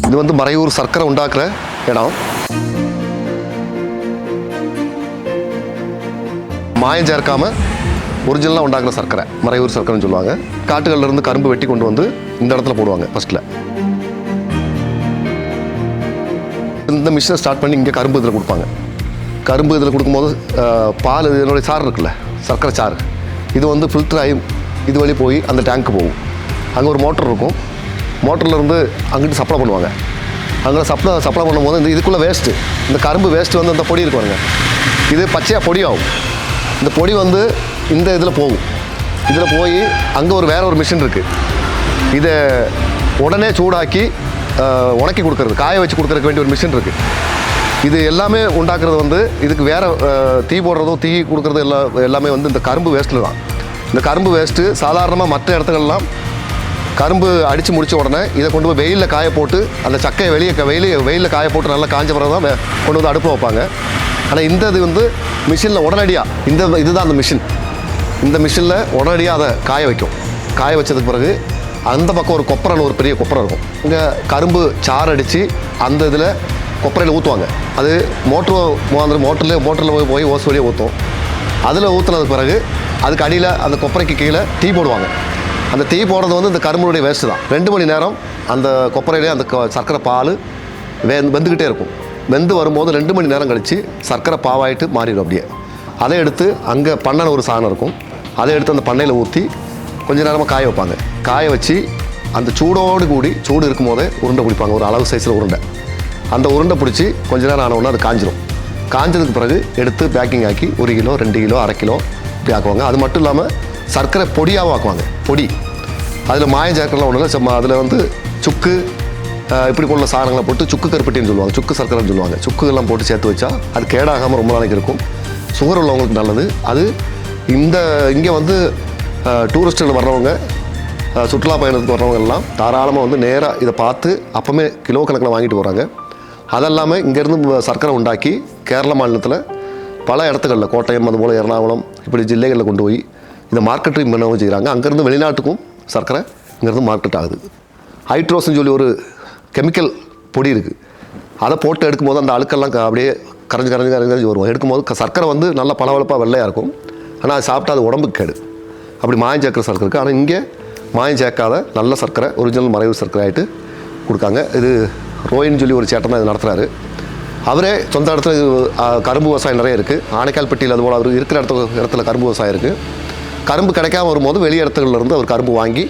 இது வந்து மறையூர் சர்க்கரை உண்டாக்குற இடம். மாயம் சேர்க்காமல் ஒரிஜினலாக உண்டாக்குற சர்க்கரை மறையூர் சர்க்கரைன்னு சொல்லுவாங்க. காட்டுகளில் இருந்து கரும்பு வெட்டி கொண்டு வந்து இந்த இடத்துல போடுவாங்க. ஃபஸ்ட்டில் இந்த மிஷினை ஸ்டார்ட் பண்ணி இங்கே கரும்பு இதில் கொடுப்பாங்க. கரும்பு இதில் கொடுக்கும்போது பால் இதனுடைய சாறு இருக்குல்ல, சர்க்கரை சாறு, இது வந்து ஃபில்டர் ஆகி இது வழி போய் அந்த டேங்க்கு போகும். அங்கே ஒரு மோட்டர் இருக்கும். மோட்டர்லேருந்து அங்கிட்டு சப்ளை பண்ணுவாங்க. அங்கே சப்ளை பண்ணும்போது இந்த இதுக்குள்ளே வேஸ்ட்டு, இந்த கரும்பு வேஸ்ட்டு வந்து அந்த பொடி இருக்குவாங்க, இது பச்சையாக பொடி ஆகும். இந்த பொடி வந்து இந்த இதில் போகும். இதில் போய் அங்கே வேற ஒரு மிஷின் இருக்குது. இதை உடனே சூடாக்கி உணக்கி கொடுக்கறது, காய வச்சு கொடுக்கறதுக்கு வேண்டிய ஒரு மிஷின் இருக்குது. இது எல்லாமே உண்டாக்குறது வந்து இதுக்கு வேறு தீ போடுறதோ தீ கொடுக்குறது எல்லாமே வந்து இந்த கரும்பு வேஸ்ட்டில் தான். இந்த கரும்பு வேஸ்ட்டு சாதாரணமாக மற்ற இடத்துலலாம் கரும்பு அடித்து முடித்த உடனே இதை கொண்டு போய் வெயிலில் காய போட்டு அந்த சக்கையை வெயிலில் காய போட்டு நல்லா காஞ்ச பிறகு தான் கொண்டு வந்து அடுப்பில் வைப்பாங்க. ஆனால் இந்த இது வந்து மிஷினில் உடனடியாக இதுதான் அந்த மிஷின். இந்த மிஷினில் உடனடியாக அதை காய வைக்கும். காய வச்சதுக்கு பிறகு அந்த பக்கம் ஒரு கொப்பரைன்னு ஒரு பெரிய கொப்பரை இருக்கும். இங்கே கரும்பு சாறு அடித்து அந்த இதில் கொப்பரையில் ஊற்றுவாங்க. அது மோட்டரில் போய் ஓஸ் வழியாக ஊற்றும். அதில் ஊற்றுனதுக்கு பிறகு அதுக்கு அடியில் அந்த கொப்பரைக்கு கீழே டீ போடுவாங்க. அந்த டீ போடுறது வந்து இந்த கரும்புடைய வேஸ்ட்டு தான். 2 மணி நேரம் அந்த கொப்பரையிலே அந்த சர்க்கரை பால் வெந்துக்கிட்டே இருக்கும். வெந்து வரும்போது 2 மணி நேரம் கழித்து சர்க்கரை பாவாயிட்டு மாறிடும். அப்படியே அதை எடுத்து அங்கே பண்ணைன்னு ஒரு சாணம் இருக்கும், அதை எடுத்து அந்த பண்ணையில் ஊற்றி கொஞ்ச நேரமாக காய வைப்பாங்க. காய வச்சு அந்த சூடோடு கூடி சூடு இருக்கும் போதே உருண்டை பிடிப்பாங்க. ஒரு அளவு சைஸில் உருண்டை. அந்த உருண்டை பிடிச்சி கொஞ்ச நேரம் ஆனவுடனே அது காஞ்சிடும். காஞ்சதுக்கு பிறகு எடுத்து பேக்கிங் ஆக்கி 1 கிலோ 2 கிலோ 1/2 கிலோ இப்படி ஆக்குவாங்க. அது மட்டும் இல்லாமல் சர்க்கரை பொடியாகவும் ஆக்குவாங்க. பொடி அதில் மாயம் சேர்க்கலாம் ஒன்றும் இல்லை. அதில் வந்து சுக்கு இப்படி போல சாரங்களை போட்டு சுக்கு கருப்பட்டின்னு சொல்லுவாங்க, சுக்கு சர்க்கரைன்னு சொல்லுவாங்க. சுக்குகள்லாம் போட்டு சேர்த்து வச்சா அது கேடாகாமல் ரொம்ப நாளைக்கு இருக்கும். சுகர் உள்ளவங்களுக்கு நல்லது அது. இங்கே வந்து டூரிஸ்ட்டுகள் வர்றவங்க, சுற்றுலா பயணத்துக்கு வர்றவங்க எல்லாம் தாராளமாக வந்து நேராக இதை பார்த்து அப்போவுமே கிலோ கணக்கில் வாங்கிட்டு போகிறாங்க. அதெல்லாமல் இங்கேருந்து சர்க்கரை உண்டாக்கி கேரள மாநிலத்தில் பல இடத்துகளில் கோட்டயம் அதுபோல் எர்ணாகுளம் இப்படி ஜில்லைகளில் கொண்டு போய் இந்த மார்க்கெட்டையும் பண்ணவும் செய்கிறாங்க. அங்கேருந்து வெளிநாட்டுக்கும் சர்க்கரை இங்கேருந்து மார்க்கெட் ஆகுது. ஹைட்ரோஸ்ன்னு சொல்லி ஒரு கெமிக்கல் பொடி இருக்குது. அதை போட்டு எடுக்கும்போது அந்த அழுக்கெல்லாம் அப்படியே கரைஞ்சி வரும். எடுக்கும்போது சர்க்கரை வந்து நல்லா பளபளப்பாக வெள்ளையாக இருக்கும். ஆனால் அது சாப்பிட்டா அது உடம்புக்கு கேடு. அப்படி மாயம் சேர்க்குற சர்க்கரை இருக்குது. ஆனால் இங்கே மாயம் சேர்க்காத நல்ல சர்க்கரை ஒரிஜினல் மறைவு சர்க்கரை ஆகிட்டு கொடுக்காங்க. இது ரோயின்னு சொல்லி ஒரு சேட்டன் தான் இது நடத்துகிறாரு. அவரே சொந்த இடத்துல கரும்பு விவசாயம் நிறைய இருக்குது. ஆனைக்கால்பட்டியில் அதுபோல் அவர் இருக்கிற இடத்துல கரும்பு விவசாயம் இருக்குது. கரும்பு கிடைக்காம வரும்போது வெளி இடத்துலேருந்து அவர் கரும்பு வாங்கி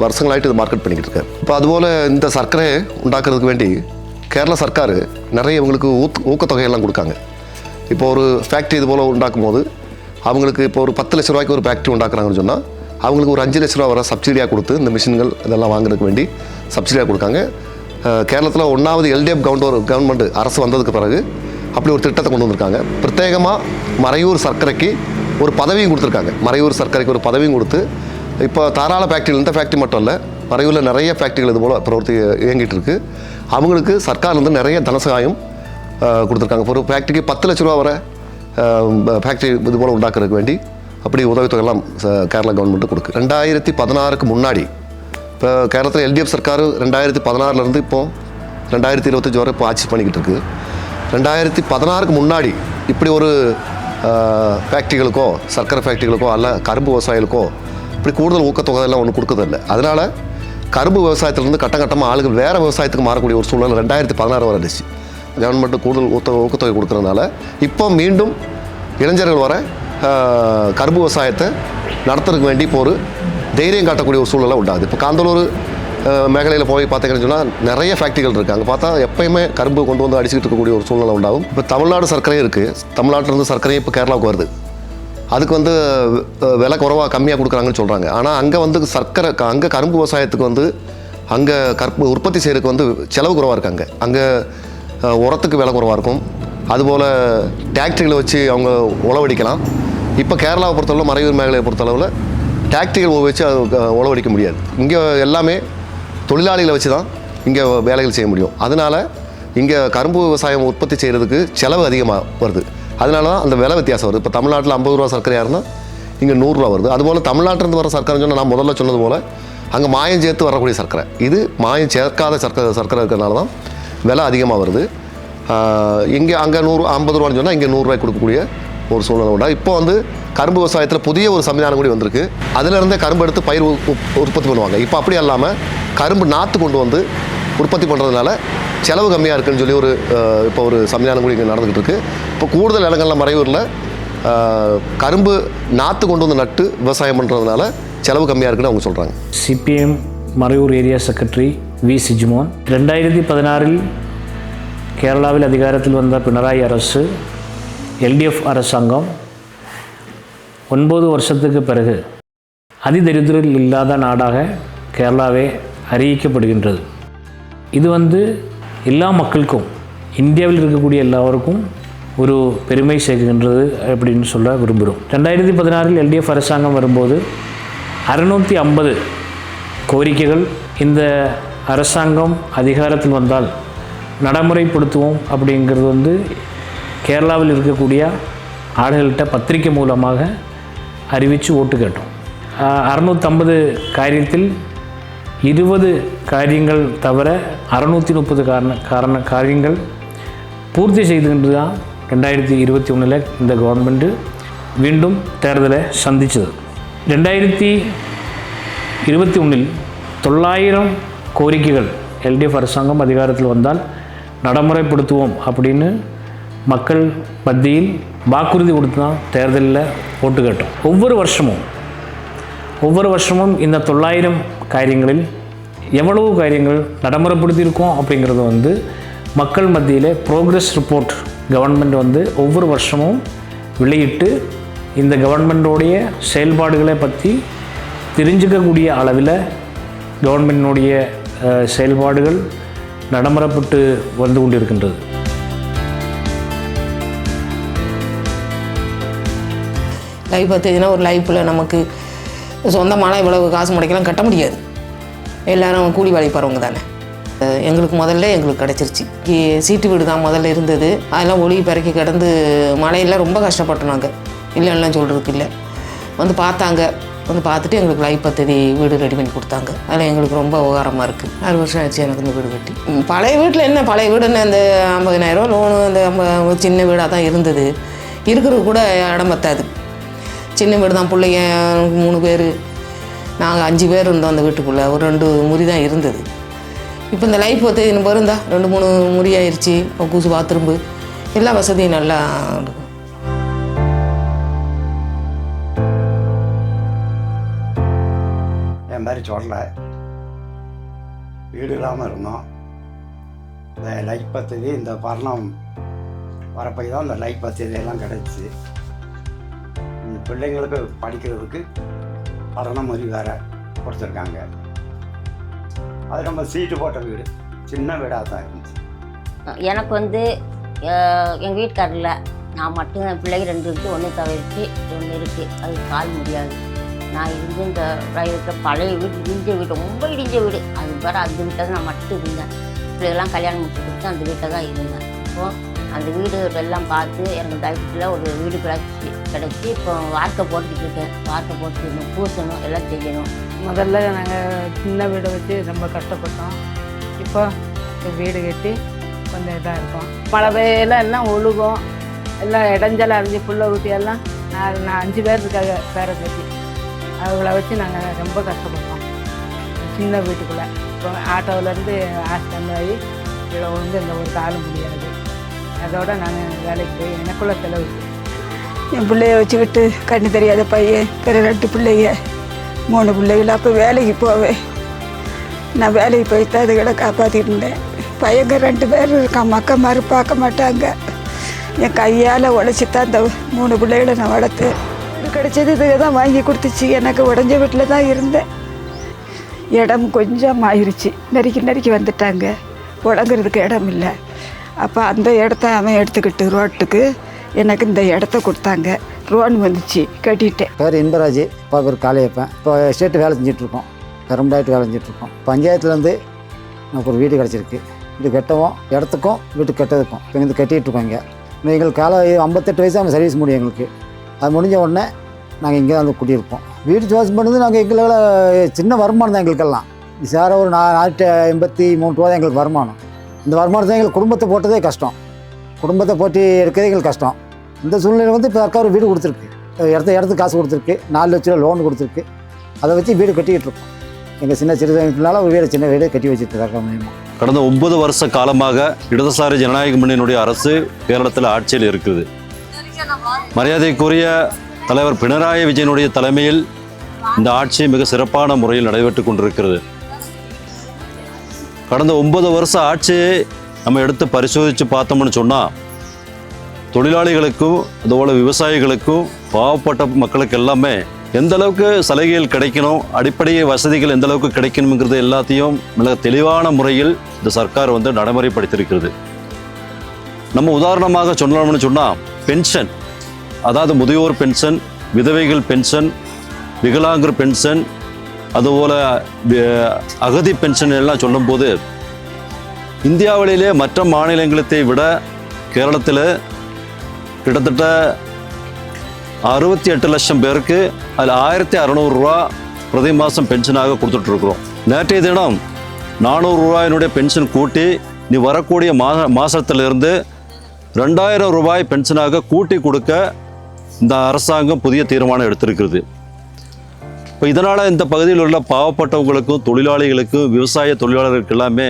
வருஷங்களாகிட்டு இது மார்க்கெட் பண்ணிக்கிட்டு இருக்காரு. இப்போ அதுபோல் இந்த சர்க்கரையை உண்டாக்குறதுக்கு வேண்டி கேரள சர்க்கார் நிறைய இவங்களுக்கு ஊக்கத்தொகையெல்லாம் கொடுக்காங்க. இப்போ ஒரு ஃபேக்ட்ரி இது போல் உண்டாக்கும் போது அவங்களுக்கு இப்போ ஒரு 10 லட்ச ரூபாய்க்கு ஒரு ஃபேக்ட்ரி உண்டாக்குறாங்கன்னு சொன்னால் அவங்களுக்கு ஒரு 5 லட்ச ரூபா வர சப்சிடியாக கொடுத்து இந்த மிஷின்கள் இதெல்லாம் வாங்குறதுக்கு வேண்டி சப்சிடியாக கொடுக்காங்க. கேரளத்தில் 1வது LDF கவர்மெண்ட் அரசு வந்ததுக்கு பிறகு அப்படி ஒரு திட்டத்தை கொண்டு வந்திருக்காங்க. பிரத்யேகமாக மறையூர் சர்க்கரைக்கு ஒரு பதவியும் கொடுத்துருக்காங்க. மறையூர் சர்க்கரைக்கு ஒரு பதவியும் கொடுத்து இப்போ தாராள ஃபேக்ட்ரிகள், இந்த ஃபேக்ட்ரி மட்டும் இல்லை, மறையூரில் நிறைய ஃபேக்ட்ரிகள் இது போல் பிரவர்த்தி இயங்கிட்டு இருக்குது. அவங்களுக்கு சர்க்கார்லேருந்து நிறைய தனசகாயம் கொடுத்துருக்காங்க. இப்போ ஒரு ஃபேக்ட்ரிக்கு 10 லட்ச ரூபா வர ஃபேக்ட்ரி இது போல் உண்டாக்குறதுக்கு வேண்டி அப்படி உதவித்தொகையெல்லாம் கேரளா கவர்மெண்ட்டு கொடுக்கு. 2016க்கு முன்னாடி இப்போ கேரளத்தில் LDF சர்க்கார் 2016லேருந்து இப்போது 2025 வரை இப்போ ஆட்சி பண்ணிக்கிட்டு இருக்குது. 2016க்கு முன்னாடி இப்படி ஒரு ஃபேக்ட்ரிகளுக்கோ சர்க்கரை ஃபேக்ட்ரிகளுக்கோ அல்ல கரும்பு விவசாயிகளுக்கோ இப்படி கூடுதல் ஊக்கத்தொகை எல்லாம் ஒன்றும் கொடுக்கறதில்லை. அதனால் கரும்பு விவசாயத்திலேருந்து கட்டமாக ஆளுகள் வேறு விவசாயத்துக்கு மாறக்கூடிய ஒரு சூழ்நிலை 2016 வரை இருந்துச்சு. கவர்மெண்ட்டு கூடுதல் ஊக்கத்தொகை கொடுக்குறதுனால இப்போ மீண்டும் இளைஞர்கள் வர கரும்பு விவசாயத்தை நடத்துறதுக்கு வேண்டி இப்போ ஒரு தைரியம் காட்டக்கூடிய ஒரு சூழ்நிலை உண்டாகுது. இப்போ காந்தலூர் மேகலையில் போய் பார்த்தீங்கன்னு சொன்னால் நிறைய ஃபேக்ட்ரிகள் இருக்குது. அங்கே பார்த்தா எப்பயுமே கரும்பு கொண்டு வந்து அடிச்சுக்கிட்டு இருக்கக்கூடிய ஒரு சூழ்நிலை உண்டாகும். இப்போ தமிழ்நாடு சர்க்கரையும் இருக்குது. தமிழ்நாட்டிலேருந்து சர்க்கரையும் இப்போ கேரளாவுக்கு வருது. அதுக்கு வந்து விலை குறைவாக கம்மியாக கொடுக்குறாங்கன்னு சொல்கிறாங்க. ஆனால் அங்கே வந்து சர்க்கரை அங்கே கரும்பு விவசாயத்துக்கு வந்து அங்கே கரும்பு உற்பத்தி செய்கிறதுக்கு வந்து செலவு குறைவாக இருக்காங்க. அங்கே உரத்துக்கு விலை குறைவாக இருக்கும். அதுபோல் டிராக்டரிகளை வச்சு அவங்க உழவடிக்கலாம். இப்போ கேரளாவை பொறுத்தளவு மறையூர் மேகலையை பொறுத்தளவில் டிராக்டரிகள் வச்சு உழவடிக்க முடியாது. இங்கே எல்லாமே தொழிலாளிகளை வச்சு தான் இங்கே வேலைகள் செய்ய முடியும். அதனால் இங்கே கரும்பு விவசாயம் உற்பத்தி செய்கிறதுக்கு செலவு அதிகமாக வருது. அதனால தான் அந்த விலை வித்தியாசம் வருது. இப்போ தமிழ்நாட்டில் 50 ரூபா சர்க்கரையாக இருந்தால் இங்கே 100 ரூபா வருது. அதுபோல் தமிழ்நாட்டிலேருந்து வர சர்க்கரைன்னு சொன்னால் நான் முதல்ல சொன்னது போல் அங்கே மாயம் சேர்த்து வரக்கூடிய சர்க்கரை, இது மாயம் சேர்க்காத சர்க்கரை இருக்கிறதுனால தான் விலை அதிகமாக வருது. இங்கே அங்கே 50 ரூபான்னு சொன்னால் இங்கே 100 ரூபாய்க்கு கொடுக்கக்கூடிய ஒரு சூழ்நிலை உண்டா. இப்போ வந்து கரும்பு விவசாயத்தில் புதிய ஒரு சம்விதானம் கூட வந்திருக்கு. அதிலிருந்தே கரும்பு எடுத்து பயிர் உற்பத்தி பண்ணுவாங்க. இப்போ அப்படி இல்லாமல் கரும்பு நாற்று கொண்டு வந்து உற்பத்தி பண்ணுறதுனால செலவு கம்மியாக இருக்குன்னு சொல்லி இப்போ ஒரு சம்விதானம் கூட இங்கே நடந்துக்கிட்டு இருக்குது. இப்போ கூடுதல் இடங்களில் மறையூரில் கரும்பு நாற்று கொண்டு வந்து நட்டு விவசாயம் பண்ணுறதுனால செலவு கம்மியாக இருக்குன்னு அவங்க சொல்கிறாங்க. CPM Marayoor area secretary V Sijmon. 2016 கேரளாவில் அதிகாரத்தில் வந்த பினராயி அரசு, எல்டிஎஃப் அரசாங்கம் 9 வருஷத்துக்கு பிறகு அதிதரித்திரம் இல்லாத நாடாக கேரளாவே அறிவிக்கப்படுகின்றது. இது எல்லா மக்களுக்கும், இந்தியாவில் இருக்கக்கூடிய எல்லாருக்கும் ஒரு பெருமை சேர்க்கின்றது அப்படின்னு சொல்ல விரும்புகிறோம். 2016 எல்டிஎஃப் அரசாங்கம் வரும்போது 650 கோரிக்கைகள் இந்த அரசாங்கம் அதிகாரத்தில் வந்தால் நடைமுறைப்படுத்துவோம் அப்படிங்கிறது கேரளாவில் இருக்கக்கூடிய ஆளுகள்கிட்ட பத்திரிக்கை மூலமாக அறிவித்து ஓட்டு கேட்டோம். 650 காரியத்தில் 20 காரியங்கள் தவிர 630 காரியங்கள் பூர்த்தி செய்துகிட்டு தான் 2021 இந்த கவர்மெண்ட்டு மீண்டும் தேர்தலை சந்தித்தது. 2021 900 கோரிக்கைகள் எல்டிஎஃப் அரசாங்கம் அதிகாரத்தில் வந்தால் நடைமுறைப்படுத்துவோம் அப்படின்னு மக்கள் மத்தியில் வாக்குறுதி கொடுத்து தான் தேர்தலில் ஓட்டு கேட்டோம். ஒவ்வொரு வருஷமும் இந்த 900 காரியங்களில் எவ்வளவு காரியங்கள் நடைமுறைப்படுத்தியிருக்கோம் அப்படிங்கிறது மக்கள் மத்தியில் ப்ரோக்ரஸ் ரிப்போர்ட் கவர்மெண்ட் ஒவ்வொரு வருஷமும் வெளியிட்டு இந்த கவர்மெண்டோடைய செயல்பாடுகளை பற்றி தெரிஞ்சுக்கக்கூடிய அளவில் கவர்மெண்டினுடைய செயல்பாடுகள் நடைமுறைப்பட்டு வந்து கொண்டிருக்கின்றது. லைஃப் பார்த்தீங்கன்னா ஒரு லைஃப்பில் நமக்கு சொந்தமான இவ்வளவு காசு முடைக்கலாம் கட்ட முடியாது. எல்லோரும் கூலி வேலை போகிறவங்க தானே. எங்களுக்கு கிடச்சிருச்சு. சீட்டு வீடு தான் முதல்ல இருந்தது. அதெல்லாம் ஒளி பிறக்கி கிடந்து மழையெல்லாம் ரொம்ப கஷ்டப்பட்டோம். நாங்கள் இல்லைன்னா சொல்கிறதுக்கு இல்லை. பார்த்தாங்க, பார்த்துட்டு எங்களுக்கு லைஃப் பற்றி வீடு ரெடி பண்ணி கொடுத்தாங்க. அதில் எங்களுக்கு ரொம்ப உபகாரமாக இருக்குது. 6 வருஷம் ஆச்சு எனக்கு இந்த வீடு கட்டி. பழைய வீட்டில் என்ன, பழைய வீடுன்னு அந்த 50,000 லோனு, அந்த சின்ன வீடாக தான் இருந்தது. இருக்கிறது கூட இடம் பத்தாது. சின்ன வீடு தான். பிள்ளைங்க 3 பேர், நாங்கள் 5 பேர் இருந்தோம் அந்த வீட்டுக்குள்ளே. ஒரு 2 முறி தான் இருந்தது. இப்போ இந்த லைஃப் பற்றி இன்னும் இருந்தா 2-3 முறி ஆயிடுச்சு. கூசு பாத்ரூம்பு எல்லா வசதியும் நல்லா இருக்கும். என் மாதிரி சொல்ல வீடு இல்லாமல் இருந்தோம். இந்த லைஃப் பற்றி இந்த பரணம் வரப்போய் தான் இந்த லைஃப் பற்றியெல்லாம் கிடச்சி பிள்ளைங்களுக்கு படிக்கிறதுக்கு பரணம் மாதிரி வேறு கொடுத்துருக்காங்க. அது நம்ம சீட்டு போட்ட வீடு, சின்ன வீடாக தான் இருந்துச்சு. எனக்கு எங்கள் வீட்டுக்காரில் நான் மட்டும் என் பிள்ளைங்க 2 இருக்குது, 1 தவிர்த்து 1 இருக்குது. அது கால் முடியாது. நான் இருந்து இந்த ப்ரைவேட்டில் பழைய வீடு, இடிஞ்ச வீடு, ரொம்ப இடிஞ்ச வீடு. அது வேறு அந்த வீட்டில் நான் மட்டும் இருந்தேன். பிள்ளைகள்லாம் கல்யாணம் முடிச்சு கொடுத்து அந்த வீட்டில் தான் இருந்தேன். இப்போது அந்த வீடு எல்லாம் பார்த்து எனக்கு லைஃப்பில் ஒரு வீடு கிடச்சி இப்போ வார்த்தை போட்டுக்கிட்டு இருக்கேன். வார்த்தை போட்டு பூசணும், எல்லாம் செய்யணும். முதல்ல நாங்கள் சின்ன வீடை வச்சு ரொம்ப கஷ்டப்பட்டோம். இப்போ வீடு கட்டி கொஞ்சம் இதாக இருக்கும். மழை பெய்யெல்லாம் எல்லாம் ஒழுகும், எல்லாம் இடைஞ்சலாம் அரிஞ்சு புல்லை ஊட்டியெல்லாம். நான் 5 பேர் இருக்காங்க பேரை கட்டி. அவங்கள வச்சு நாங்கள் ரொம்ப கஷ்டப்பட்டோம் சின்ன வீட்டுக்குள்ளே. இப்போ ஆட்டோவிலேருந்து ஆக்சிடென்ட் ஆகி இதில் இந்த ஒரு காலம் முடியாது. அதோடு நான் வேலைக்கு போய் எனக்குள்ள செலவு. என் பிள்ளைய வச்சுக்கிட்டு கண்ணு தெரியாத பையன், பிற 2 பிள்ளைங்க, 3 பிள்ளைகள். அப்போ வேலைக்கு போவேன். நான் வேலைக்கு போய் தான் அதுகளை காப்பாற்றிட்டு இருந்தேன். பையங்க 2 பேர் இருக்கான். மக்கள் மாதிரி பார்க்க மாட்டாங்க. என் கையால் உழைச்சி தான் அந்த 3 பிள்ளைகளை நான் வளர்த்தேன். இது கிடைச்சது இதுக்கு தான் வாங்கி கொடுத்துச்சு. எனக்கு உடஞ்ச வீட்டில் தான் இருந்தேன். இடம் கொஞ்சம் ஆயிடுச்சு. நறுக்கி வந்துட்டாங்க. உடங்குறதுக்கு இடம் இல்லை. அப்போ அந்த இடத்த அவன் எடுத்துக்கிட்டு ரோட்டுக்கு எனக்கு இந்த இடத்த கொடுத்தாங்க. லோன் வந்துச்சு, கட்டிட்டேன். பேர் இன்பராஜ், அப்பா பேர் காளியப்பன். இப்போ எஸ்டேட்டு வேலை செஞ்சிட்ருக்கோம். பெரம்பலாயிட்டு வேலை செஞ்சிட்ருக்கோம். பஞ்சாயத்துலேருந்து எனக்கு ஒரு வீடு கிடச்சிருக்கு. வீடு கட்டவும் இடத்துக்கும் வீட்டு கட்டதுக்கும் இப்போ இங்கே கட்டிகிட்டு இருக்கோம். இங்கே எங்களுக்கு 58 வயசு அவங்க சர்வீஸ் முடியும் எங்களுக்கு. அது முடிஞ்ச உடனே நாங்கள் இங்கே வந்து குடியிருப்போம். வீடு சோர்ஸ் பண்ணது நாங்கள் எங்களால் சின்ன வருமானம் தான் எங்களுக்கெல்லாம். சார ஒரு 483 ரூபா தான் எங்களுக்கு வருமானம். இந்த வருமானத்தை எங்களுக்கு குடும்பத்தை போட்டதே கஷ்டம். குடும்பத்தை போட்டி எடுக்கிறதே எங்களுக்கு கஷ்டம். இந்த சூழ்நிலை வந்து இப்போ சர்க்கார் வீடு கொடுத்துருக்கு, இடத்துக்கு காசு கொடுத்துருக்கு, 4 லட்ச ரூபா லோன் கொடுத்துருக்கு. அதை வச்சு வீடு கட்டிக்கிட்டு இருக்கோம். எங்கள் சின்ன சிறுதானியத்தினால ஒரு வீடு சின்ன வீடு கட்டி வச்சுட்டு சர்க்கார் மூலியமாக. கடந்த 9 வருஷ காலமாக இடதுசாரி ஜனநாயக முன்னணியினுடைய அரசு கேரளத்தில் ஆட்சியில் இருக்குது. மரியாதைக்குரிய தலைவர் பினராயி விஜயனுடைய தலைமையில் இந்த ஆட்சி மிக சிறப்பான முறையில் நடைபெற்று கொண்டிருக்கிறது. கடந்த 9 வருஷ ஆட்சியை நம்ம எடுத்து பரிசோதித்து பார்த்தோம்னு சொன்னால், தொழிலாளிகளுக்கும் அதுபோல் விவசாயிகளுக்கும் பாவப்பட்ட மக்களுக்கு எல்லாமே எந்த அளவுக்கு சலுகைகள் கிடைக்கணும், அடிப்படை வசதிகள் எந்த அளவுக்கு கிடைக்கணுங்கிறது எல்லாத்தையும் மிக தெளிவான முறையில் இந்த சர்க்கார் வந்து நடைமுறைப்படுத்தியிருக்கிறது. நம்ம உதாரணமாக சொல்லணும்னு சொன்னால், பென்ஷன், அதாவது முதியோர் பென்ஷன், விதவைகள் பென்ஷன், விகலாங்கர் பென்ஷன், அதுபோல் அகதி பென்ஷன் எல்லாம் சொல்லும்போது இந்தியாவிலேயே மற்ற மாநிலங்களை விட கேரளத்தில் கிட்டத்தட்ட 68 லட்சம் பேருக்கு அதில் 1600 ரூபா பிரதி மாதம் பென்ஷனாக கொடுத்துட்ருக்குறோம். நேற்றைய தினம் 400 ரூபாயினுடைய பென்ஷன் கூட்டி நீ வரக்கூடிய மாதத்திலிருந்து 2000 ரூபாய் பென்ஷனாக கூட்டி கொடுக்க இந்த அரசாங்கம் புதிய தீர்மானம் எடுத்திருக்கிறது. இப்போ இதனால் இந்த பகுதியில் உள்ள பாவப்பட்டவங்களுக்கும் தொழிலாளிகளுக்கும் விவசாய தொழிலாளர்களுக்கு எல்லாமே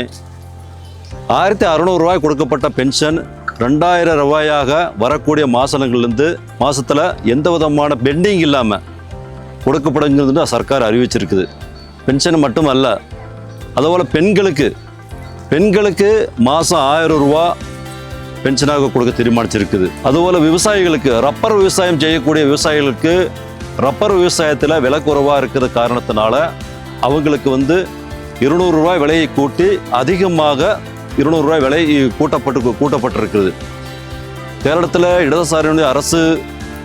1600 ரூபாய் கொடுக்கப்பட்ட பென்ஷன் 2000 ரூபாயாக வரக்கூடிய மாதத்தில் எந்த விதமான பெண்டிங் இல்லாமல் கொடுக்கப்படுங்கிறது சர்க்கார் அறிவிச்சிருக்குது. பென்ஷன் மட்டும் அல்ல, அதுபோல் பெண்களுக்கு மாதம் 1000 ரூபா பென்ஷனாக கொடுக்க தீர்மானிச்சிருக்குது. அதுபோல் விவசாயிகளுக்கு, ரப்பர் விவசாயம் செய்யக்கூடிய விவசாயிகளுக்கு ரப்பர் விவசாயத்தில் விலை குறைவாக இருக்கிற காரணத்தினால அவங்களுக்கு வந்து 200 ரூபாய் விலையை கூட்டி அதிகமாக 200 ரூபாய் விலை கூட்டப்பட்டிருக்கிறது. கேரளத்தில் இடதுசாரியுடைய அரசு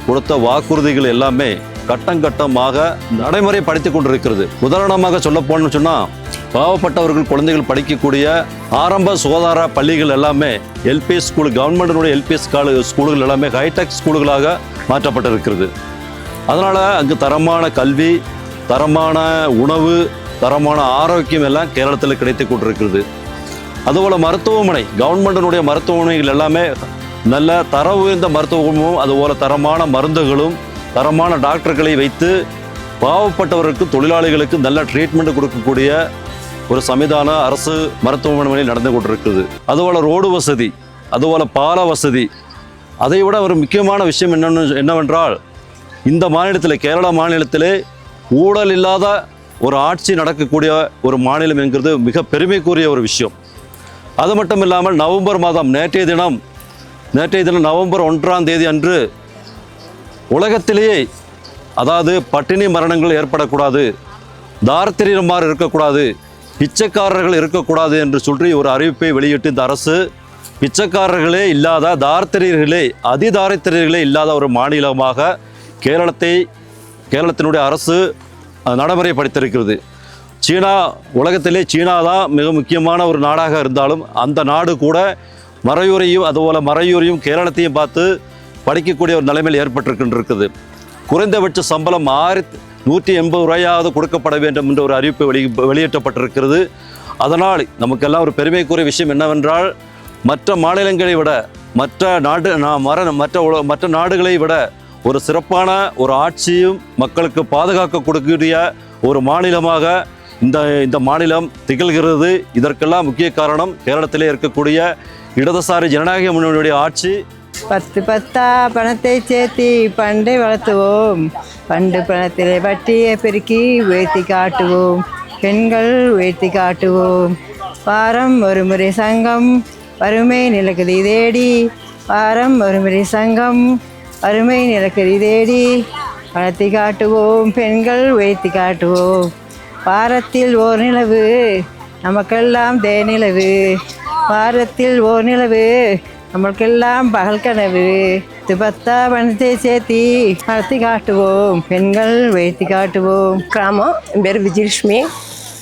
கொடுத்த வாக்குறுதிகள் எல்லாமே கட்டமாக நடைமுறைப்படுத்தி கொண்டிருக்கிறது. உதாரணமாக சொல்ல போனோம்னு சொன்னால், பாவப்பட்டவர்கள் குழந்தைகள் படிக்கக்கூடிய ஆரம்ப சுகாதார பள்ளிகள் எல்லாமே எல்பி ஸ்கூல், கவர்மெண்டினுடைய எல்பி ஸ்கூல்கள் எல்லாமே ஹைடெக் ஸ்கூல்களாக மாற்றப்பட்டிருக்கிறது. அதனால் அங்கு தரமான கல்வி, தரமான உணவு, தரமான ஆரோக்கியம் எல்லாம் கேரளத்தில் கிடைத்து கொண்டிருக்கிறது. அதுபோல் மருத்துவமனை, கவர்மெண்டினுடைய மருத்துவமனைகள் எல்லாமே நல்ல தர உயர்ந்த மருத்துவமும் அதுபோல் தரமான மருந்துகளும் தரமான டாக்டர்களை வைத்து பாவப்பட்டவர்களுக்கு தொழிலாளிகளுக்கு நல்ல ட்ரீட்மெண்ட் கொடுக்கக்கூடிய ஒரு சமிதான அரசு மருத்துவமனைகளில் நடந்து கொண்டிருக்கிறது. அதுபோல் ரோடு வசதி, அதுபோல் பால வசதி. அதை விட ஒரு முக்கியமான விஷயம் என்னவென்றால், இந்த மாநிலத்தில், கேரள மாநிலத்திலே ஊழல் இல்லாத ஒரு ஆட்சி நடக்கக்கூடிய ஒரு மாநிலம் என்கிறது மிக பெருமைக்குரிய ஒரு விஷயம். அது மட்டும் இல்லாமல் நவம்பர் மாதம் நேற்றைய தினம் நவம்பர் 1ஆம் தேதி அன்று உலகத்திலேயே, அதாவது பட்டினி மரணங்கள் ஏற்படக்கூடாது, தாரித்திரியமாறு இருக்கக்கூடாது, பிச்சைக்காரர்கள் இருக்கக்கூடாது என்று சொல்லி ஒரு அறிவிப்பை வெளியிட்டு இந்த அரசு பிச்சைக்காரர்களே இல்லாத, அதிதாரித்திரியர்களே இல்லாத ஒரு மாநிலமாக கேரளத்தினுடைய அரசு நடைமுறைப்படுத்தியிருக்கிறது. உலகத்திலே சீனா தான் மிக முக்கியமான ஒரு நாடாக இருந்தாலும் அந்த நாடு கூட மறையூரையும் கேரளத்தையும் பார்த்து படிக்கக்கூடிய ஒரு நிலைமையில் ஏற்பட்டிருக்கின்றது. குறைந்தபட்ச சம்பளம் 1180 ரூபாயாவது கொடுக்கப்பட வேண்டும் என்ற ஒரு அறிவிப்பு வெளியிட்டப்பட்டிருக்கிறது. அதனால் நமக்கெல்லாம் ஒரு பெருமைக்குரிய விஷயம் என்னவென்றால், மற்ற மாநிலங்களை விட, மற்ற நாடுகளை விட ஒரு சிறப்பான ஒரு ஆட்சியும் மக்களுக்கு பாதுகாக்க கொடுக்கக்கூடிய ஒரு மாநிலமாக இந்த மாநிலம் திகழ்கிறது. இதற்கெல்லாம் முக்கிய காரணம் கேரளத்திலே இருக்கக்கூடிய இடதுசாரி ஜனநாயக முன்னணியுடைய ஆட்சி. 10 பணத்தை சேர்த்தி பண்டை வளர்த்துவோம், பண்டு பணத்திலே வட்டியை பெருக்கி உயர்த்தி காட்டுவோம், பெண்கள் உயர்த்தி காட்டுவோம். வாரம் ஒரு முறை சங்கம் வறுமை நிலக்கதி தேடி, வாரம் ஒரு முறை சங்கம் வறுமை நிலக்கதி தேடி, வளர்த்தி காட்டுவோம், பெண்கள் உயர்த்தி காட்டுவோம். வாரத்தில் ஓர் நிலவு நமக்கெல்லாம் தேனிலவு, வாரத்தில் ஓர் நிலவு நம்மளுக்கெல்லாம் பகல் கனவு. 10 பணத்தை சேர்த்தி வளர்த்தி காட்டுவோம், பெண்கள் உயர்த்தி காட்டுவோம். கிராமம், என் பேர் விஜயலட்சுமி.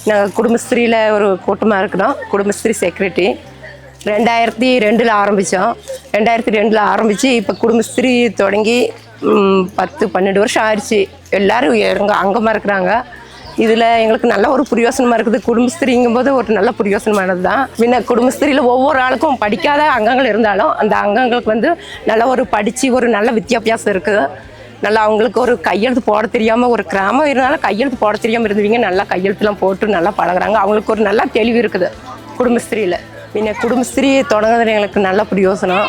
நாங்கள் குடும்பஸ்திரியில் ஒரு கூட்டமாக இருக்கிறோம், குடும்பஸ்திரி செக்ரட்டரி. 2002 ஆரம்பித்தோம். 2002 ஆரம்பித்து இப்போ குடும்பஸ்திரீ தொடங்கி 10-12 வருஷம் ஆயிடுச்சு. எல்லோரும் எங்கள் அங்கமாக இருக்கிறாங்க. இதில் எங்களுக்கு நல்ல ஒரு பிரயோசனமாக இருக்குது. குடும்பஸ்திரிங்கும் போது ஒரு நல்ல பிரயோசனமானது தான். பின்ன குடும்பஸ்திரியில் ஒவ்வொரு ஆளுக்கும் படிக்காத அங்கங்கள் இருந்தாலும் அந்த அங்கங்களுக்கு வந்து நல்ல ஒரு படித்து ஒரு நல்ல வித்தியாசம் இருக்குது. நல்லா அவங்களுக்கு ஒரு கையெழுத்து போட தெரியாமல், ஒரு கிராமம் இருந்தாலும் கையெழுத்து போட தெரியாமல் இருந்தவங்க நல்லா கையெழுத்துலாம் போட்டு நல்லா பழகுறாங்க. அவங்களுக்கு ஒரு நல்ல தெளிவு இருக்குது குடும்பஸ்திரியில். பின்ன குடும்பஸ்திரீ தொடங்குறதுல எங்களுக்கு நல்ல பிரயோசனம்.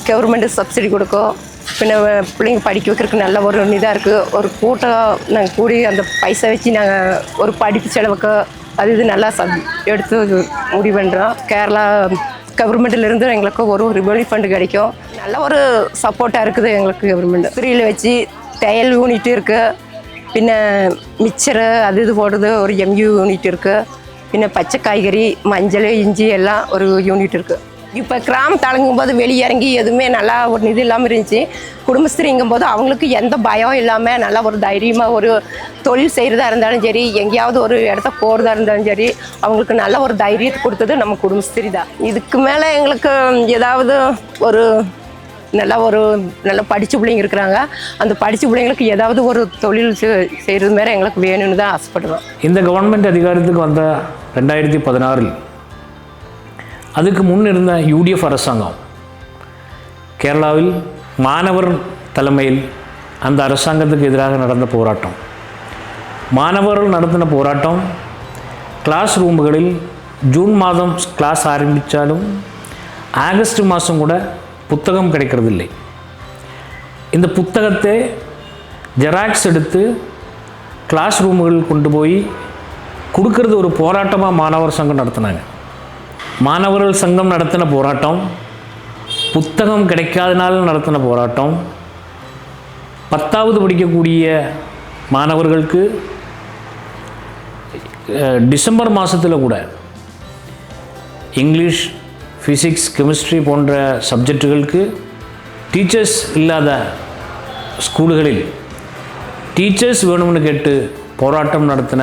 கவர்மெண்ட்டு சப்சிடி கொடுக்கும். பின்ன பிள்ளைங்க படிக்க வைக்கிறதுக்கு நல்ல ஒரு இதாக இருக்குது. ஒரு கூட்டம் நாங்கள் கூடி அந்த பைசா வச்சு நாங்கள் ஒரு படிப்பு செலவுக்கு அது இது நல்லா எடுத்து முடிவு பண்ணுறோம். கேரளா கவர்மெண்ட்டிலேருந்து எங்களுக்கு ஒரு ரிவல்யூ ஃபண்டு கிடைக்கும். நல்ல ஒரு சப்போர்ட்டாக இருக்குது எங்களுக்கு கவர்மெண்ட். ஸ்திரீயில் வச்சு தையல் யூனிட் இருக்குது. பின்ன மிக்சரு அது இது போடுறது ஒரு MU யூனிட் இருக்குது. பின்ன பச்சை காய்கறி, மஞ்சள், இஞ்சி எல்லாம் ஒரு யூனிட் இருக்குது. இப்போ கிராமம் தளங்கும் போது வெளியிறங்கி எதுவுமே நல்லா ஒரு இது இல்லாமல் இருந்துச்சு. குடும்பஸ்திரிங்கும் போது அவங்களுக்கு எந்த பயம் இல்லாமல் நல்லா ஒரு தைரியமாக ஒரு தொழில் செய்கிறதா இருந்தாலும் சரி, எங்கேயாவது ஒரு இடத்த போகிறதா இருந்தாலும் சரி, அவங்களுக்கு நல்ல ஒரு தைரியத்தை கொடுத்தது நம்ம குடும்பஸ்திரி தான். இதுக்கு மேலே எங்களுக்கு ஏதாவது ஒரு நல்ல படித்த பிள்ளைங்க இருக்கிறாங்க. அந்த படித்த பிள்ளைங்களுக்கு ஏதாவது ஒரு தொழில் செய்கிறது மாரி எங்களுக்கு வேணும்னு தான் ஆசைப்படுறோம். இந்த கவர்மெண்ட் அதிகாரத்துக்கு வந்த 2016 அதுக்கு முன் இருந்த UDF அரசாங்கம் கேரளாவில் மாணவர் தலைமையில் அந்த அரசாங்கத்துக்கு எதிராக நடந்த போராட்டம். மாணவர்கள் நடத்தின போராட்டம் கிளாஸ் ரூம்களில் ஜூன் மாதம் கிளாஸ் ஆரம்பித்தாலும் ஆகஸ்ட் மாதம் கூட புத்தகம் கிடைக்கிறதில்லை. இந்த புத்தகத்தை ஜெராக்ஸ் எடுத்து கிளாஸ் ரூம்களில் கொண்டு போய் கொடுக்கறது ஒரு போராட்டமாக மாணவர் சங்கம் நடத்தினாங்க. மாணவர்கள் சங்கம் நடத்தின போராட்டம், புத்தகம் கிடைக்காதனால நடத்தின போராட்டம், 10வது படிக்கக்கூடிய மாணவர்களுக்கு டிசம்பர் மாதத்தில் கூட இங்கிலீஷ், ஃபிசிக்ஸ், கெமிஸ்ட்ரி போன்ற சப்ஜெக்டுகளுக்கு டீச்சர்ஸ் இல்லாத ஸ்கூல்களில் டீச்சர்ஸ் வேணும்னு கேட்டு போராட்டம் நடத்தின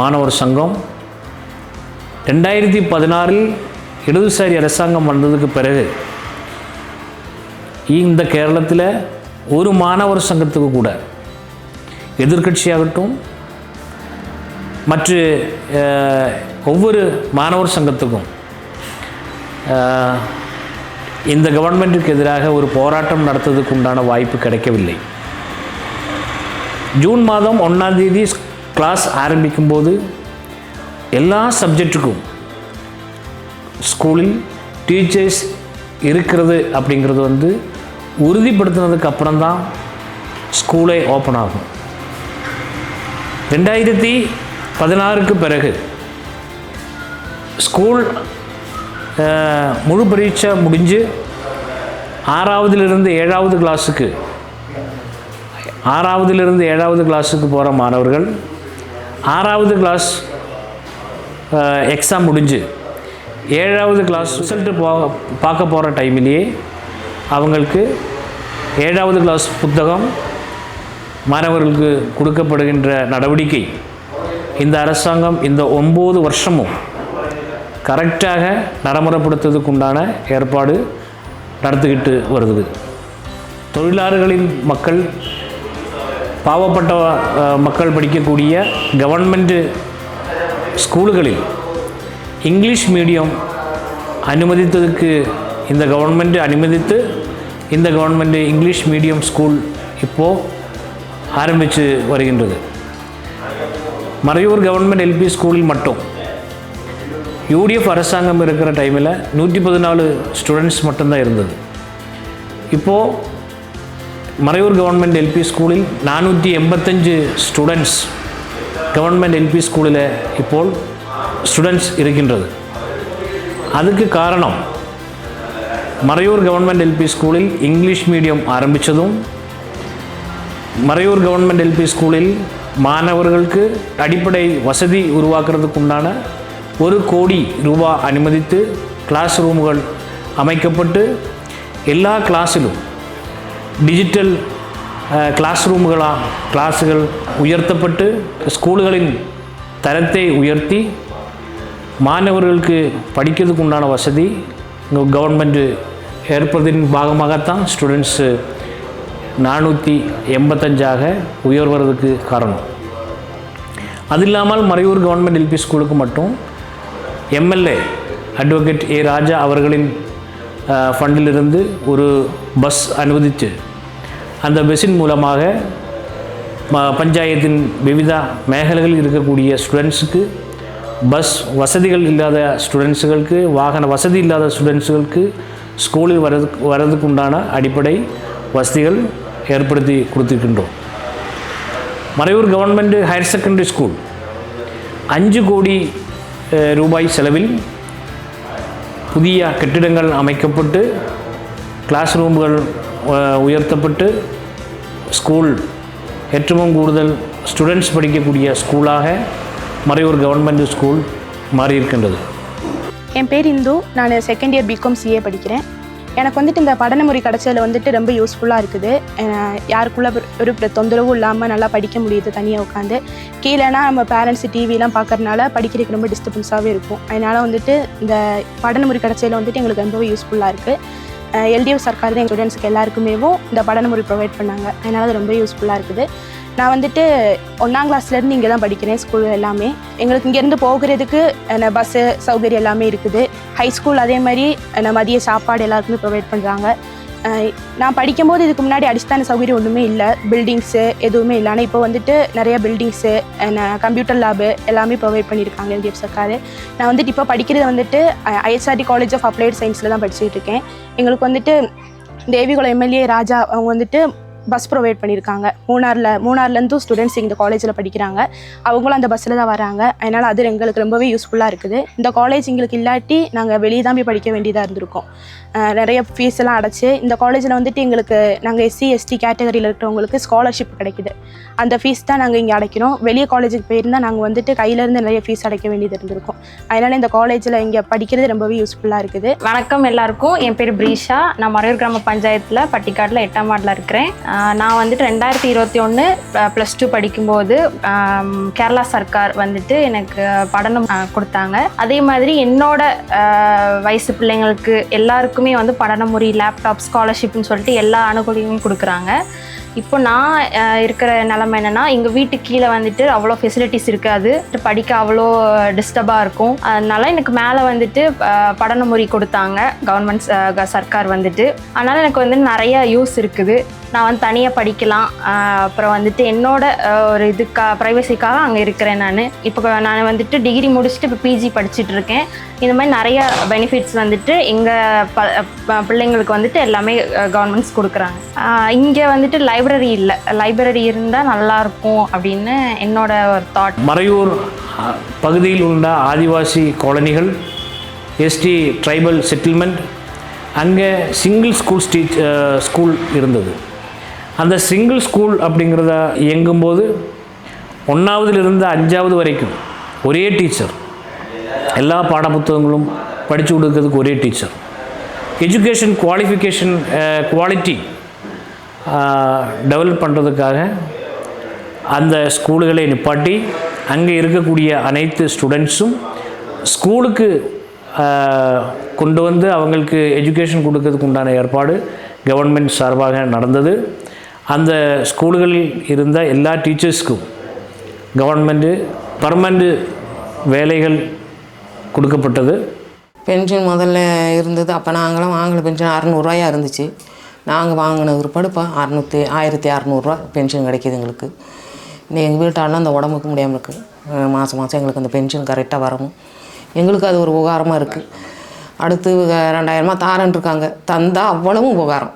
மாணவர் சங்கம் 2016 இடதுசாரி அரசாங்கம் வந்ததுக்கு பிறகு இந்த கேரளத்தில் ஒரு மாணவர் சங்கத்துக்கு கூட எதிர்க்கட்சியாகட்டும் மற்ற ஒவ்வொரு மாணவர் சங்கத்துக்கும் இந்த கவர்மெண்ட்டுக்கு எதிராக ஒரு போராட்டம் நடத்துவதற்கு உண்டான வாய்ப்பு கிடைக்கவில்லை. ஜூன் மாதம் 1ஆம் தேதி கிளாஸ் ஆரம்பிக்கும்போது எல்லா சப்ஜெக்டுக்கும் ஸ்கூலில் டீச்சர்ஸ் இருக்கிறது அப்படிங்கிறது வந்து உறுதிப்படுத்தினதுக்கு அப்புறம்தான் ஸ்கூலே ஓப்பன் ஆகும். 2016க்கு பிறகு ஸ்கூல் முழு பரீட்சை முடிஞ்சு 6ஆவதிலிருந்து 7ஆவது கிளாஸுக்கு 6ஆவதிலிருந்து 7ஆவது கிளாஸுக்கு போகிற மாணவர்கள் 6ஆவது கிளாஸ் எக்ஸாம் முடிஞ்சு 7ஆவது கிளாஸ் ரிசல்ட்டு பார்க்க போகிற டைமிலேயே அவங்களுக்கு 7ஆவது கிளாஸ் புத்தகம் மாணவர்களுக்கு கொடுக்கப்படுகின்ற நடவடிக்கை இந்த அரசாங்கம் இந்த 9 வருஷமும் கரெக்டாக நடைமுறைப்படுத்துவதற்கு உண்டான ஏற்பாடு நடத்திக்கிட்டு வருது. தொழிலாளர்களின் மக்கள், பாவப்பட்ட மக்கள் படிக்கக்கூடிய கவர்மெண்ட்டு ஸ்கூல்களில் இங்கிலீஷ் மீடியம் அனுமதித்ததுக்கு இந்த கவர்மெண்ட்டு அனுமதித்து இந்த கவர்மெண்ட்டு இங்கிலீஷ் மீடியம் ஸ்கூல் இப்போது ஆரம்பித்து வருகின்றது. மறையூர் கவர்மெண்ட் LP ஸ்கூலில் மட்டும் UDF அரசாங்கம் இருக்கிற டைமில் 114 ஸ்டூடெண்ட்ஸ் மட்டும்தான் இருந்தது. இப்போது மறையூர் கவர்மெண்ட் LP ஸ்கூலில் 485 ஸ்டூடெண்ட்ஸ் கவர்மெண்ட் LP ஸ்கூலில் இப்போது ஸ்டூடெண்ட்ஸ் இருக்கின்றது. அதுக்கு காரணம் மறையூர் கவர்மெண்ட் LP ஸ்கூலில் இங்கிலீஷ் மீடியம் ஆரம்பித்ததும், மறையூர் கவர்மெண்ட் LP ஸ்கூலில் மாணவர்களுக்கு அடிப்படை வசதி உருவாக்குறதுக்கு உண்டான 1 கோடி ரூபாய் அனுமதித்து கிளாஸ் ரூம்கள் அமைக்கப்பட்டு எல்லா கிளாஸிலும் டிஜிட்டல் கிளாஸ் கிளாஸுகள் உயர்த்தப்பட்டு ஸ்கூல்களின் தரத்தை உயர்த்தி மாணவர்களுக்கு படிக்கிறதுக்கு உண்டான வசதி கவர்மெண்ட்டு ஏற்படுத்தின் பாகமாகத்தான் ஸ்டூடெண்ட்ஸு 485 உயர்வதற்கு காரணம். அது இல்லாமல் மறையூர் கவர்மெண்ட் எல்பி ஸ்கூலுக்கு மட்டும் எம்எல்ஏ அட்வொகேட் ஏ ராஜா அவர்களின் ஃபண்டிலிருந்து ஒரு பஸ் அனுமதித்து அந்த பஸ்ஸின் மூலமாக பஞ்சாயத்தின் விவித மேഖലகளில் இருக்கக்கூடிய ஸ்டூடெண்ட்ஸுக்கு பஸ் வசதிகள் இல்லாத ஸ்டூடெண்ட்ஸுகளுக்கு வாகன வசதி இல்லாத ஸ்டூடெண்ட்ஸுகளுக்கு ஸ்கூலில் வரதுக்கு உண்டான அடிப்படை வசதிகள் ஏற்படுத்தி கொடுத்திருக்கின்றோம். Marayoor government higher secondary school 5 கோடி ரூபாய் செலவில் புதிய கட்டிடங்கள் அமைக்கப்பட்டு கிளாஸ் ரூம்கள் உயர்த்தப்பட்டு ஸ்கூல் ஏற்றமும் கூடுதல் ஸ்டூடெண்ட்ஸ் படிக்கக்கூடிய ஸ்கூலாக மறையூர் கவர்மெண்ட் ஸ்கூல் மாறியிருக்கின்றது. என் பேர் இந்து. நான் செகண்ட் இயர் பிகாம் சிஏ படிக்கிறேன். எனக்கு வந்துட்டு இந்த படினமுறை கிடச்சதில் வந்துட்டு ரொம்ப யூஸ்ஃபுல்லாக இருக்குது. யாருக்குள்ள ஒரு தொந்தரவும் இல்லாமல் நல்லா படிக்க முடியுது தனியாக உட்காந்து. கீழேனா நம்ம பேரண்ட்ஸ் டிவிலாம் பார்க்கறதுனால படிக்கிறதுக்கு ரொம்ப டிஸ்டர்பன்ஸாகவே இருக்கும். அதனால் வந்துட்டு இந்த படினமுறை கிடச்சதில் வந்துட்டு எங்களுக்கு ரொம்பவே யூஸ்ஃபுல்லாக இருக்குது. எல்டிஎஃப் சர்க்கார் தான் எங்கள் ஸ்டூடெண்ட்ஸுக்கு எல்லாருக்குமே இந்த படினமுறை ப்ரொவைட் பண்ணாங்க. அதனால் அது ரொம்ப யூஸ்ஃபுல்லாக இருக்குது. நான் வந்துட்டு 1ஆம் கிளாஸ்லேருந்து இங்கே தான் படிக்கிறேன். ஸ்கூல் எல்லாமே எங்களுக்கு இங்கேருந்து போகிறதுக்கு பஸ்ஸு சௌகரியம் எல்லாமே இருக்குது. ஹை ஸ்கூல் அதே மாதிரி மதிய சாப்பாடு எல்லாருக்குமே ப்ரொவைட் பண்ணுறாங்க. நான் படிக்கும்போது இதுக்கு முன்னாடி அடிസ്ഥാன சௌகரியம் ஒன்றுமே இல்லை, பில்டிங்ஸு எதுவுமே இல்லை. ஆனால் இப்போ வந்துட்டு நிறைய பில்டிங்ஸு கம்ப்யூட்டர் லேபு எல்லாமே ப்ரொவைட் பண்ணியிருக்காங்க எல்டிஎஃப் சர்க்கார். நான் வந்துட்டு இப்போ படிக்கிறது வந்துட்டு ஐஎஸ்ஆர்டி காலேஜ் ஆஃப் அப்ளைடு சயின்ஸில் தான் படிச்சுட்டு இருக்கேன். எங்களுக்கு வந்துட்டு தேவிகுளம் எம்எல்ஏ ராஜா அவங்க வந்துட்டு பஸ் ப்ரொவைட் பண்ணியிருக்காங்க. மூணார்லேருந்தும் ஸ்டூடெண்ட்ஸ் இந்த காலேஜில் படிக்கிறாங்க. அவங்களும் அந்த பஸ்ஸில் தான் வராங்க. அதனால் அது எங்களுக்கு ரொம்பவே யூஸ்ஃபுல்லாக இருக்குது. இந்த காலேஜ் எங்களுக்கு இல்லாட்டி நாங்கள் வெளியே தான் போய் படிக்க வேண்டியதாக இருந்திருக்கோம். நிறைய ஃபீஸ் எல்லாம் அடைச்சி இந்த காலேஜில் வந்துட்டு எங்களுக்கு நாங்கள் எஸ்சி எஸ்டி கேட்டகரியில் இருக்கிறவங்களுக்கு ஸ்காலர்ஷிப் கிடைக்குது. அந்த ஃபீஸ் தான் நாங்கள் இங்கே அடைக்கிறோம். வெளியே காலேஜுக்கு போயிருந்தால் நாங்கள் வந்துட்டு கையிலேருந்து நிறைய ஃபீஸ் அடைக்க வேண்டியது இருந்திருக்கும். அதனால் இந்த காலேஜில் இங்கே படிக்கிறது ரொம்பவே யூஸ்ஃபுல்லாக இருக்குது. வணக்கம் எல்லாருக்கும். என் பேர் பிரீஷா. நான் மறையூர் கிராம பஞ்சாயத்தில் பட்டிக்காட்டில் 8ஆம் வார்டில் இருக்கிறேன். நான் வந்துட்டு 2021 +2 படிக்கும்போது கேரளா சர்க்கார் வந்துட்டு எனக்கு படினம் கொடுத்தாங்க. அதே மாதிரி என்னோட வயசு பிள்ளைங்களுக்கு எல்லாருக்குமே வந்து படினமுறை லேப்டாப் ஸ்காலர்ஷிப்னு சொல்லிட்டு எல்லா அனுகூலியமும் கொடுக்குறாங்க. இப்போ நான் இருக்கிற நிலைமை என்னென்னா, எங்கள் வீட்டுக்கு கீழே வந்துட்டு அவ்வளோ ஃபெசிலிட்டிஸ் இருக்காது, படிக்க அவ்வளோ டிஸ்டர்பாக இருக்கும். அதனால எனக்கு மேலே வந்துட்டு படினமுறை கொடுத்தாங்க கவர்மெண்ட் சர்க்கார் வந்துட்டு. அதனால் எனக்கு வந்து நிறைய யூஸ் இருக்குது. நான் வந்து தனியாக படிக்கலாம். அப்புறம் வந்துட்டு என்னோட ஒரு ப்ரைவசிக்காக அங்கே இருக்கிறேன். இப்போ நான் வந்துட்டு டிகிரி முடிச்சுட்டு இப்போ பிஜி படிச்சுட்டு இருக்கேன். இந்த மாதிரி நிறைய பெனிஃபிட்ஸ் வந்துட்டு எங்கள் பிள்ளைங்களுக்கு வந்துட்டு எல்லாமே கவர்மெண்ட்ஸ் கொடுக்குறாங்க. இங்கே வந்துட்டு லைப்ரரி இல்லை, லைப்ரரி இருந்தால் நல்லாயிருக்கும் அப்படின்னு என்னோட ஒரு தாட். மறையூர் பகுதியில் உள்ள ஆதிவாசி காலனிகள், எஸ்டி ட்ரைபல் செட்டில்மெண்ட், அங்கே சிங்கிள் ஸ்கூல் இருந்தது. அந்த சிங்கிள் ஸ்கூல் அப்படிங்கிறத இயங்கும்போது 1ஆவதுலேருந்து 5ஆவது வரைக்கும் ஒரே டீச்சர், எல்லா பாடப்புத்தகங்களும் படித்து கொடுக்கறதுக்கு ஒரே டீச்சர். எஜுகேஷன் குவாலிட்டி டெவலப் பண்ணுறதுக்காக அந்த ஸ்கூல்களை நிப்பாட்டி அங்கே இருக்கக்கூடிய அனைத்து ஸ்டூடெண்ட்ஸும் ஸ்கூலுக்கு கொண்டு வந்து அவங்களுக்கு எஜுகேஷன் கொடுக்கறதுக்கு உண்டான ஏற்பாடு கவர்மெண்ட் சார்பாக நடந்தது. அந்த ஸ்கூல்களில் இருந்த எல்லா டீச்சர்ஸ்க்கும் கவர்மெண்ட்டு பர்மனெண்ட் வேலைகள் கொடுக்கப்பட்டது. பென்ஷன் முதல்ல இருந்தது, அப்போ நாங்களாம் வாங்கின பென்ஷன் 600 இருந்துச்சு. நாங்கள் வாங்கின பிற்பாடு இப்போ 1600 பென்ஷன் கிடைக்கிது எங்களுக்கு. எங்கள் வீட்டாலாம் அந்த உடம்புக்கு முடியாமல் இருக்குது. மாதம் எங்களுக்கு அந்த பென்ஷன் கரெக்டாக வரணும். எங்களுக்கு அது ஒரு உபகாரமாக இருக்குது. அடுத்து 2000 தாரன் இருக்காங்க, தந்தால் அவ்வளவும் உபகாரம்.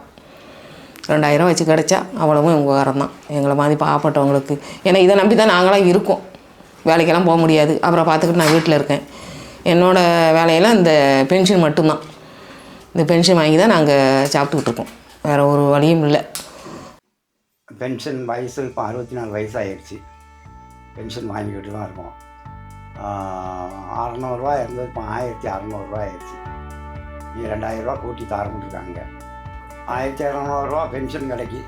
2000 வச்சு கிடைச்சா அவ்வளவும் உபகாரம் தான் எங்களை மாதிரி பாவப்பட்டவங்களுக்கு. ஏன்னா இதை நம்பி தான் நாங்களாம் இருக்கோம். வேலைக்கெல்லாம் போக முடியாது. அப்புறம் பார்த்துக்கிட்டு நான் வீட்டில் இருக்கேன். என்னோடய வேலையெல்லாம் இந்த பென்ஷன் மட்டும்தான். இந்த பென்ஷன் வாங்கி தான் நாங்கள் சாப்பிட்டுக்கிட்டு இருக்கோம். வேறு ஒரு வழியும் இல்லை. பென்ஷன் வயசு இப்போ 64 வயசு ஆகிடுச்சு. பென்ஷன் வாங்கிக்கிட்டு தான் இருக்கோம். 600 இருந்தது, இப்போ 1600 ஆயிடுச்சு. நீ 2000 கூட்டி தரமுடிருக்காங்க. 1600 பென்ஷன் கிடைக்கி.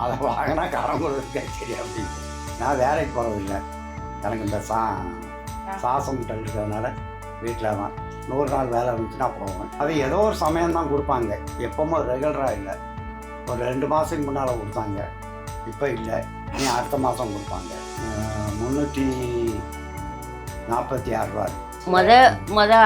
அதை வாங்கினா காரங்களுக்கு சரி அப்படின்னு. நான் வேலைக்கு போகிறதில்லை. எனக்கு இந்த சாசம் இருக்கிறதுனால வீட்டில் தான் 100 நாள் வேலை இருந்துச்சுன்னா போவேன். அது ஏதோ ஒரு சமயம் தான் கொடுப்பாங்க, எப்போவுமே ரெகுலராக இல்லை. ஒரு 2 மாதத்துக்கு முன்னால் கொடுத்தாங்க, இப்போ இல்லை, இனி அடுத்த மாதம் கொடுப்பாங்க. 346 ரூபா. முத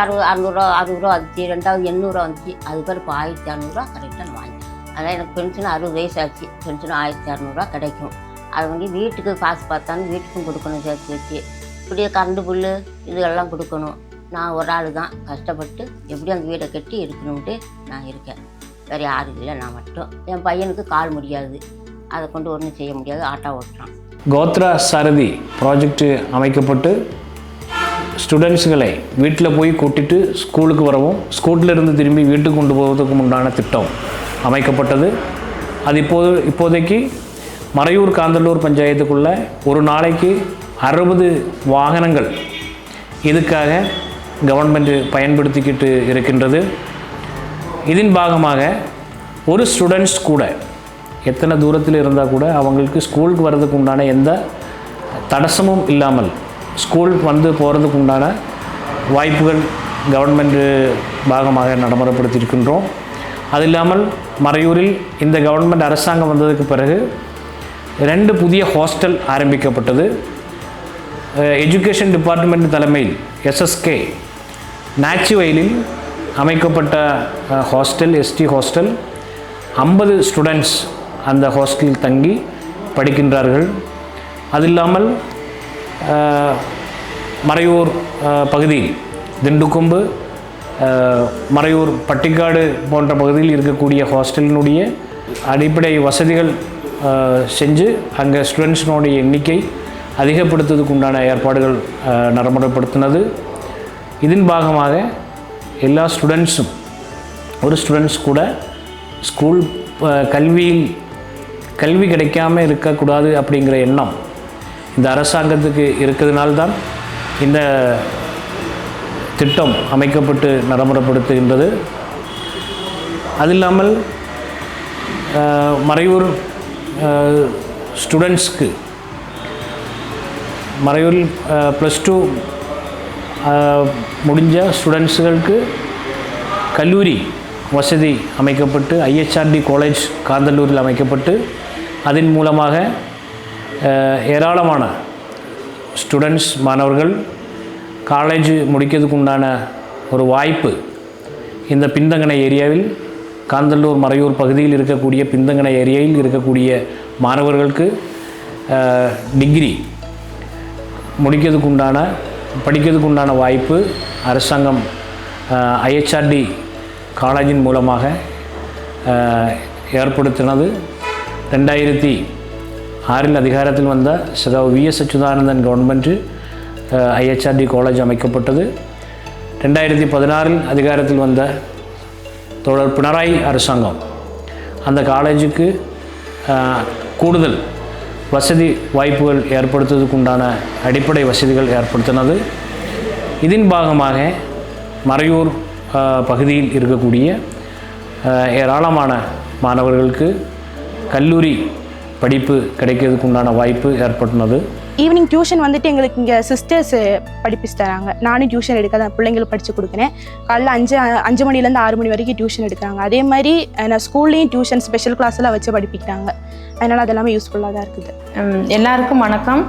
600 60 வந்துச்சு, 2வது 800 வந்துச்சு, அது பிறகு இப்போ 1600 கரெக்டாக நான் வாங்கிட்டேன். அதனால் எனக்கு பென்ஷன் 60 வயசு ஆச்சு, பென்ஷன் 1600 கிடைக்கும். அது வந்து வீட்டுக்கு காசு பார்த்தாலும் வீட்டுக்கும் கொடுக்கணும் சேர்த்து வச்சு, இப்படியே கரண்டு புல் இதெல்லாம் கொடுக்கணும். நான் ஒரு ஆள் தான் கஷ்டப்பட்டு எப்படி அந்த வீடை கட்டி இருக்கணும்ட்டு நான் இருக்கேன். வேறு யாரும் இல்லை, நான் மட்டும். என் பையனுக்கு கால் முடியாது, அதை கொண்டு ஒன்றும் செய்ய முடியாது, ஆட்டோ ஓட்டுறான். கோத்ரா சாரதி ப்ராஜெக்ட் அமைக்கப்பட்டு ஸ்டூடெண்ட்ஸுகளை வீட்டில் போய் கூட்டிட்டு ஸ்கூலுக்கு வரவும், ஸ்கூலிருந்து திரும்பி வீட்டுக்கு கொண்டு போவதற்கு உண்டான திட்டம் அமைக்கப்பட்டது. அது இப்போதைக்கு மறையூர் காந்தல்லூர் பஞ்சாயத்துக்குள்ளே ஒரு நாளைக்கு 60 வாகனங்கள் இதுக்காக கவர்மெண்ட் பயன்படுத்திக்கிட்டு இருக்கின்றது. இதன் பாகமாக ஒரு ஸ்டூடெண்ட்ஸ் கூட எத்தனை தூரத்தில் இருந்தால் கூட அவங்களுக்கு ஸ்கூலுக்கு வர்றதுக்கு உண்டான எந்த தடசமும் இல்லாமல் ஸ்கூல் வந்து போகிறதுக்கு உண்டான வாய்ப்புகள் கவர்மெண்ட் பாகமாக நடைமுறைப்படுத்தியிருக்கின்றோம். அது இல்லாமல் மறையூரில் இந்த கவர்மெண்ட் அரசாங்கம் வந்ததுக்கு பிறகு 2 புதிய ஹாஸ்டல் ஆரம்பிக்கப்பட்டது. எஜுகேஷன் டிபார்ட்மெண்ட் தலைமையில் SSK நாச்சிவயலில் அமைக்கப்பட்ட ஹாஸ்டல், ST ஹாஸ்டல். 50 ஸ்டூடெண்ட்ஸ் அந்த ஹாஸ்டலில் தங்கி படிக்கின்றார்கள். அது இல்லாமல் மறையூர் பகுதியில் திண்டுக்கொம்பு, மறையூர், பட்டிக்காடு போன்ற பகுதியில் இருக்கக்கூடிய ஹாஸ்டலினுடைய அடிப்படை வசதிகள் செஞ்சு அங்கே ஸ்டூடெண்ட்ஸினுடைய எண்ணிக்கை அதிகப்படுத்துவதற்கு உண்டான ஏற்பாடுகள் நடைமுறைப்படுத்தினது. இதன் பாகமாக எல்லா ஸ்டூடெண்ட்ஸும், ஒரு ஸ்டூடெண்ட்ஸ் கூட ஸ்கூல் கல்வி கிடைக்காம இருக்கக்கூடாது அப்படிங்கிற எண்ணம் இந்த அரசாங்கத்துக்கு இருக்கிறதுனால்தான் இந்த திட்டம் அமைக்கப்பட்டு நடைமுறைப்படுத்துகின்றது. அது இல்லாமல் மறையூர் ஸ்டூடெண்ட்ஸ்க்கு மறையூரில் +2 முடிஞ்ச ஸ்டூடெண்ட்ஸுகளுக்கு கல்லூரி வசதி அமைக்கப்பட்டு IHRD காலேஜ் காந்தல்லூரில் அமைக்கப்பட்டு அதன் மூலமாக ஏராளமான ஸ்டூடெண்ட்ஸ் மாணவர்கள் காலேஜ் முடிக்கிறதுக்கு உண்டான ஒரு வாய்ப்பு இந்த பின்தங்கின ஏரியாவில், காந்தல்லூர் மறையூர் பகுதியில் இருக்கக்கூடிய பின்தங்கின ஏரியாவில் இருக்கக்கூடிய மாணவர்களுக்கு டிகிரி படிக்கிறதுக்கு உண்டான வாய்ப்பு அரசாங்கம் IHRD காலேஜின் மூலமாக ஏற்படுத்தினது. 2006 அதிகாரத்தில் வந்த VS Achuthanandan government IHRD college அமைக்கப்பட்டது. 2016 அதிகாரத்தில் வந்த தோழர் பினராயி அரசாங்கம் அந்த காலேஜுக்கு கூடுதல் வசதி வாய்ப்புகள் ஏற்படுத்துவதற்கு உண்டான அடிப்படை வசதிகள் ஏற்படுத்தினது. இதன் பாகமாக மறையூர் பகுதியில் இருக்கக்கூடிய ஏராளமான மாணவர்களுக்கு கல்லூரி படிப்பு கிடைக்கிறதுக்கு உண்டான வாய்ப்பு ஏற்பட்டுள்ளது. ஈவினிங் டியூஷன் வந்துட்டு எங்களுக்கு இங்கே சிஸ்டர்ஸ் படிப்பிச்சு தராங்க. நானும் டியூஷன் எடுக்க தான் பிள்ளைங்களுக்கு படித்து கொடுக்குறேன். காலைல 5 மணிலேருந்து 6 மணி வரைக்கும் டியூஷன் எடுக்கிறாங்க. அதே மாதிரி நான் ஸ்கூல்லேயும் டியூஷன் ஸ்பெஷல் கிளாஸ்லாம் வச்சு படிப்பிக்கிறாங்க. அதனால் அது எல்லாமே யூஸ்ஃபுல்லாக தான் இருக்குது. எல்லாருக்கும் வணக்கம்.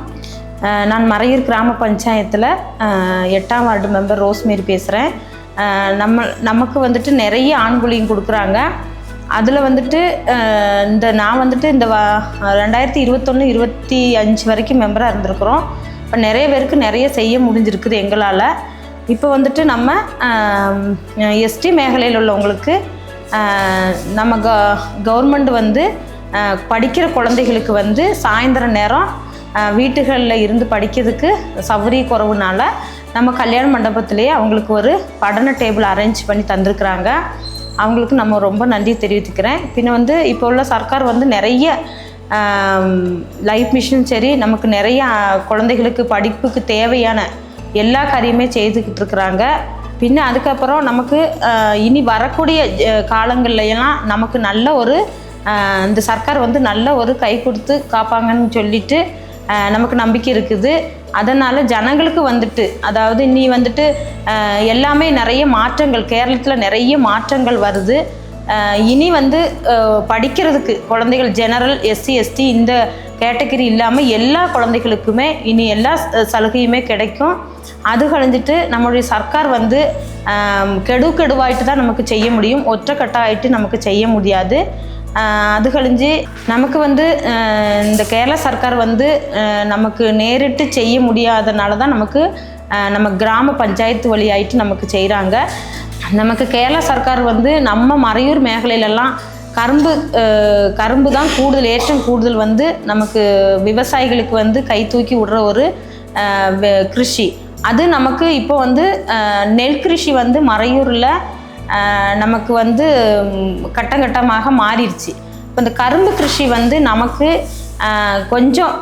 நான் மறையூர் கிராம பஞ்சாயத்தில் 8ஆம் வார்டு மெம்பர் ரோஸ்மேரி பேசுகிறேன். நமக்கு வந்துட்டு நிறைய ஆண்குழியும் கொடுக்குறாங்க. அதில் வந்துட்டு நான் வந்துட்டு இந்த 2021-25 வரைக்கும் மெம்பராக இருந்திருக்கிறோம். இப்போ நிறைய பேருக்கு நிறைய செய்ய முடிஞ்சிருக்குது எங்களால். இப்போ வந்துட்டு நம்ம ST மேഖലயில் உள்ளவங்களுக்கு நம்ம கவர்மெண்ட் வந்து படிக்கிற குழந்தைகளுக்கு வந்து சாயந்தர நேரம் வீட்டுகளில் இருந்து படிக்கிறதுக்கு சௌகரிய குறைவுனால நம்ம கல்யாண மண்டபத்திலேயே அவங்களுக்கு ஒரு படின டேபிள் அரேஞ்ச் பண்ணி தந்திருக்கிறாங்க. அவங்களுக்கு நம்ம ரொம்ப நன்றி தெரிவித்துக்கிறேன். பின்ன வந்து இப்போ உள்ள சர்க்கார் வந்து நிறைய லைஃப் மிஷன் சரி, நமக்கு நிறைய குழந்தைகளுக்கு படிப்புக்கு தேவையான எல்லா காரியமே செய்துக்கிட்டு இருக்கிறாங்க. பின்ன அதுக்கப்புறம் நமக்கு இனி வரக்கூடிய காலங்கள்லையெல்லாம் நமக்கு நல்ல ஒரு இந்த சர்க்கார் வந்து நல்ல ஒரு கை கொடுத்து காப்பாங்கன்னு சொல்லிட்டு நமக்கு நம்பிக்கை இருக்குது. அதனால் ஜனங்களுக்கு வந்துட்டு அதாவது நீ வந்துட்டு எல்லாமே நிறைய மாற்றங்கள் கேரளத்தில் நிறைய மாற்றங்கள் வருது. இனி வந்து படிக்கிறதுக்கு குழந்தைகள் ஜெனரல் எஸ்சி எஸ்டி இந்த கேட்டகரி இல்லாமல் எல்லா குழந்தைகளுக்குமே இனி எல்லா சலுகையுமே கிடைக்கும். அது கழிஞ்சிட்டு நம்மளுடைய சர்க்கார் வந்து கெடுவாயிட்டு தான் நமக்கு செய்ய முடியும், ஒற்றைக்கட்டாயிட்டு நமக்கு செய்ய முடியாது. அது கழிஞ்சு நமக்கு வந்து இந்த கேரள சர்க்கார் வந்து நமக்கு நேரிட்டு செய்ய முடியாதனால தான் நமக்கு நம்ம கிராம பஞ்சாயத்து வழியாயிட்டு நமக்கு செய்கிறாங்க. நமக்கு கேரள சர்க்கார் வந்து நம்ம மறையூர் மேഖലയിலெல்லாம் கரும்பு தான் கூடுதல் ஏற்றம் கூடுதல் வந்து நமக்கு விவசாயிகளுக்கு வந்து கை தூக்கி விடுற ஒரு கிருஷி. அது நமக்கு இப்போ வந்து நெல் கிருஷி வந்து மறையூரில் நமக்கு வந்து கட்டமாக மாறிடுச்சு. இப்போ இந்த கரும்பு கிருஷி வந்து நமக்கு கொஞ்சம்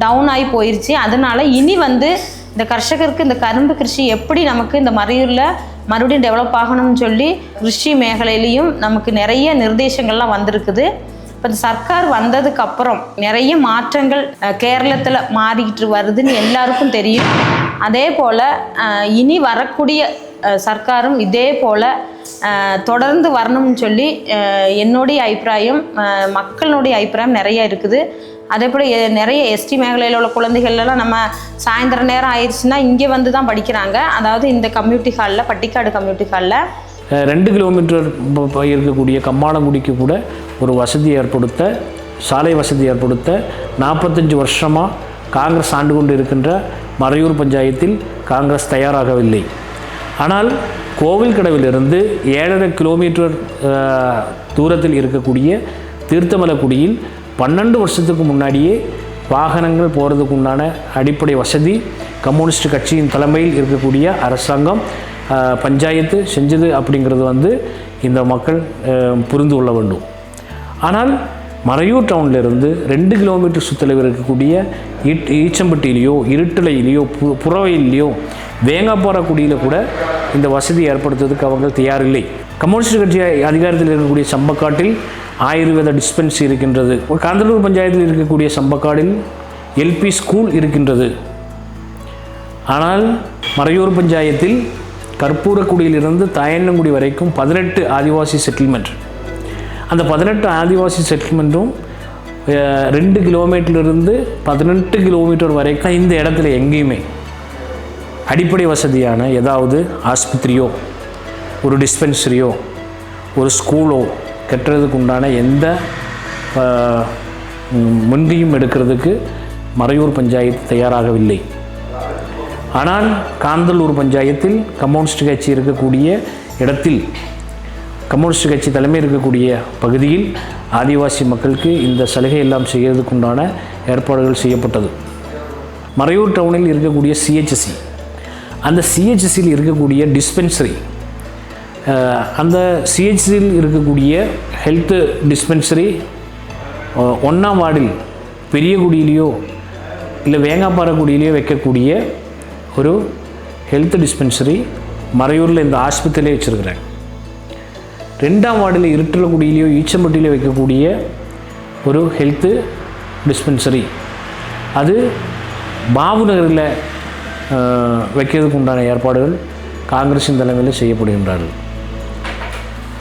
டவுன் ஆகி போயிடுச்சு. அதனால இனி வந்து இந்த கர்ஷகருக்கு இந்த கரும்பு கிருஷி எப்படி நமக்கு இந்த மறையூரில் மறுபடியும் டெவலப் ஆகணும்னு சொல்லி கிருஷி மேഖലയിலையும் நமக்கு நிறைய நிர்தேசங்கள்லாம் வந்திருக்குது. இப்போ இந்த சர்க்கார் வந்ததுக்கப்புறம் நிறைய மாற்றங்கள் கேரளத்தில் மாறிக்கிட்டு வருதுன்னு எல்லாருக்கும் தெரியும். அதே போல் இனி வரக்கூடிய சர்க்காரும் இதே போல் தொடர்ந்து வரணும்னு சொல்லி என்னுடைய அபிப்பிராயம், மக்களுடைய அபிப்பிராயம் நிறைய இருக்குது. அதே போல் நிறைய எஸ்டி மேഖലയിൽ உள்ள குழந்தைகள்லாம் நம்ம சாயந்தரம் நேரம் ஆயிடுச்சுன்னா இங்கே வந்து தான் படிக்கிறாங்க. அதாவது இந்த கம்யூனிட்டி ஹாலில், பட்டிக்காடு கம்யூனிட்டி ஹாலில் 2 கிலோமீட்டர் இருக்கக்கூடிய கம்மாளங்குடிக்கு கூட ஒரு வசதி ஏற்படுத்த, சாலை வசதி ஏற்படுத்த 45 வருஷமாக காங்கிரஸ் ஆண்டு கொண்டு இருக்கின்ற மறையூர் பஞ்சாயத்தில் காங்கிரஸ் தயாராகவில்லை. ஆனால் கோவில்கடவிலிருந்து 7.5 கிலோமீட்டர் தூரத்தில் இருக்கக்கூடிய தீர்த்தமலைக்குடியில் 12 வருஷத்துக்கு முன்னாடியே வாகனங்கள் போகிறதுக்கு உண்டான அடிப்படை வசதி கம்யூனிஸ்ட் கட்சியின் தலைமையில் இருக்கக்கூடிய அரசாங்கம் பஞ்சாயத்து செஞ்சது அப்படிங்கிறது வந்து இந்த மக்கள் புரிந்து கொள்ள வேண்டும். ஆனால் மறையூர் டவுன்லேருந்து 2 கிலோமீட்டர் சுற்றளவில் இருக்கக்கூடிய ஈச்சம்பட்டியிலையோ இருட்டலையிலையோ புறவையிலையோ வேங்காப்பாறைக்குடியில் கூட இந்த வசதி ஏற்படுத்துவதற்கு அவங்க தயாரில்லை. கம்யூனிஸ்ட் கட்சி அதிகாரத்தில் இருக்கக்கூடிய சம்பக்காட்டில் ஆயுர்வேத டிஸ்பென்சரி இருக்கின்றது. காந்தலூர் பஞ்சாயத்தில் இருக்கக்கூடிய சம்பக்காடில் எல்பி ஸ்கூல் இருக்கின்றது. ஆனால் மறையூர் பஞ்சாயத்தில் கற்பூரக்குடியிலிருந்து தாயன்னங்குடி வரைக்கும் 18 ஆதிவாசி செட்டில்மெண்ட். அந்த 18 ஆதிவாசி செட்டில்மெண்ட்டும் 2 கிலோமீட்டர்லேருந்து 18 கிலோமீட்டர் வரைக்கும் இந்த இடத்துல எங்கேயுமே அடிப்படை வசதியான ஏதாவது ஆஸ்பத்திரியோ ஒரு டிஸ்பென்சரியோ ஒரு ஸ்கூலோ கட்டுறதுக்கு உண்டான எந்த முன்கையும் எடுக்கிறதுக்கு மறையூர் பஞ்சாயத்து தயாராகவில்லை. ஆனால் காந்தலூர் பஞ்சாயத்தில் கம்யூனிஸ்ட் கட்சி இருக்கக்கூடிய இடத்தில், கம்யூனிஸ்ட் கட்சி தலைமை இருக்கக்கூடிய பகுதியில் ஆதிவாசி மக்களுக்கு இந்த சலுகை எல்லாம் செய்வதற்கு உண்டான ஏற்பாடுகள் செய்யப்பட்டது. மறையூர் டவுனில் இருக்கக்கூடிய சிஹெச்சி, அந்த சிஹெச்சியில் இருக்கக்கூடிய டிஸ்பென்சரி, அந்த சிஹெச்சியில் இருக்கக்கூடிய ஹெல்த்து டிஸ்பென்சரி 1ஆம் வார்டில் பெரியகுடியிலையோ இல்லை வேங்காப்பாறைக்குடியிலையோ வைக்கக்கூடிய ஒரு ஹெல்த் டிஸ்பென்சரி மறையூரில் இந்த ஆஸ்பத்திரியிலே வச்சுருக்குறாங்க. 2ஆம் வார்டில் இருட்டலக்குடியிலையோ ஈச்சம்பட்டியிலையோ வைக்கக்கூடிய ஒரு ஹெல்த்து டிஸ்பென்சரி அது பாபு நகரில் வைக்கிறதுக்கு உண்டான ஏற்பாடுகள் காங்கிரஸின் தலைமையில் செய்யப்படுகின்றார்கள்.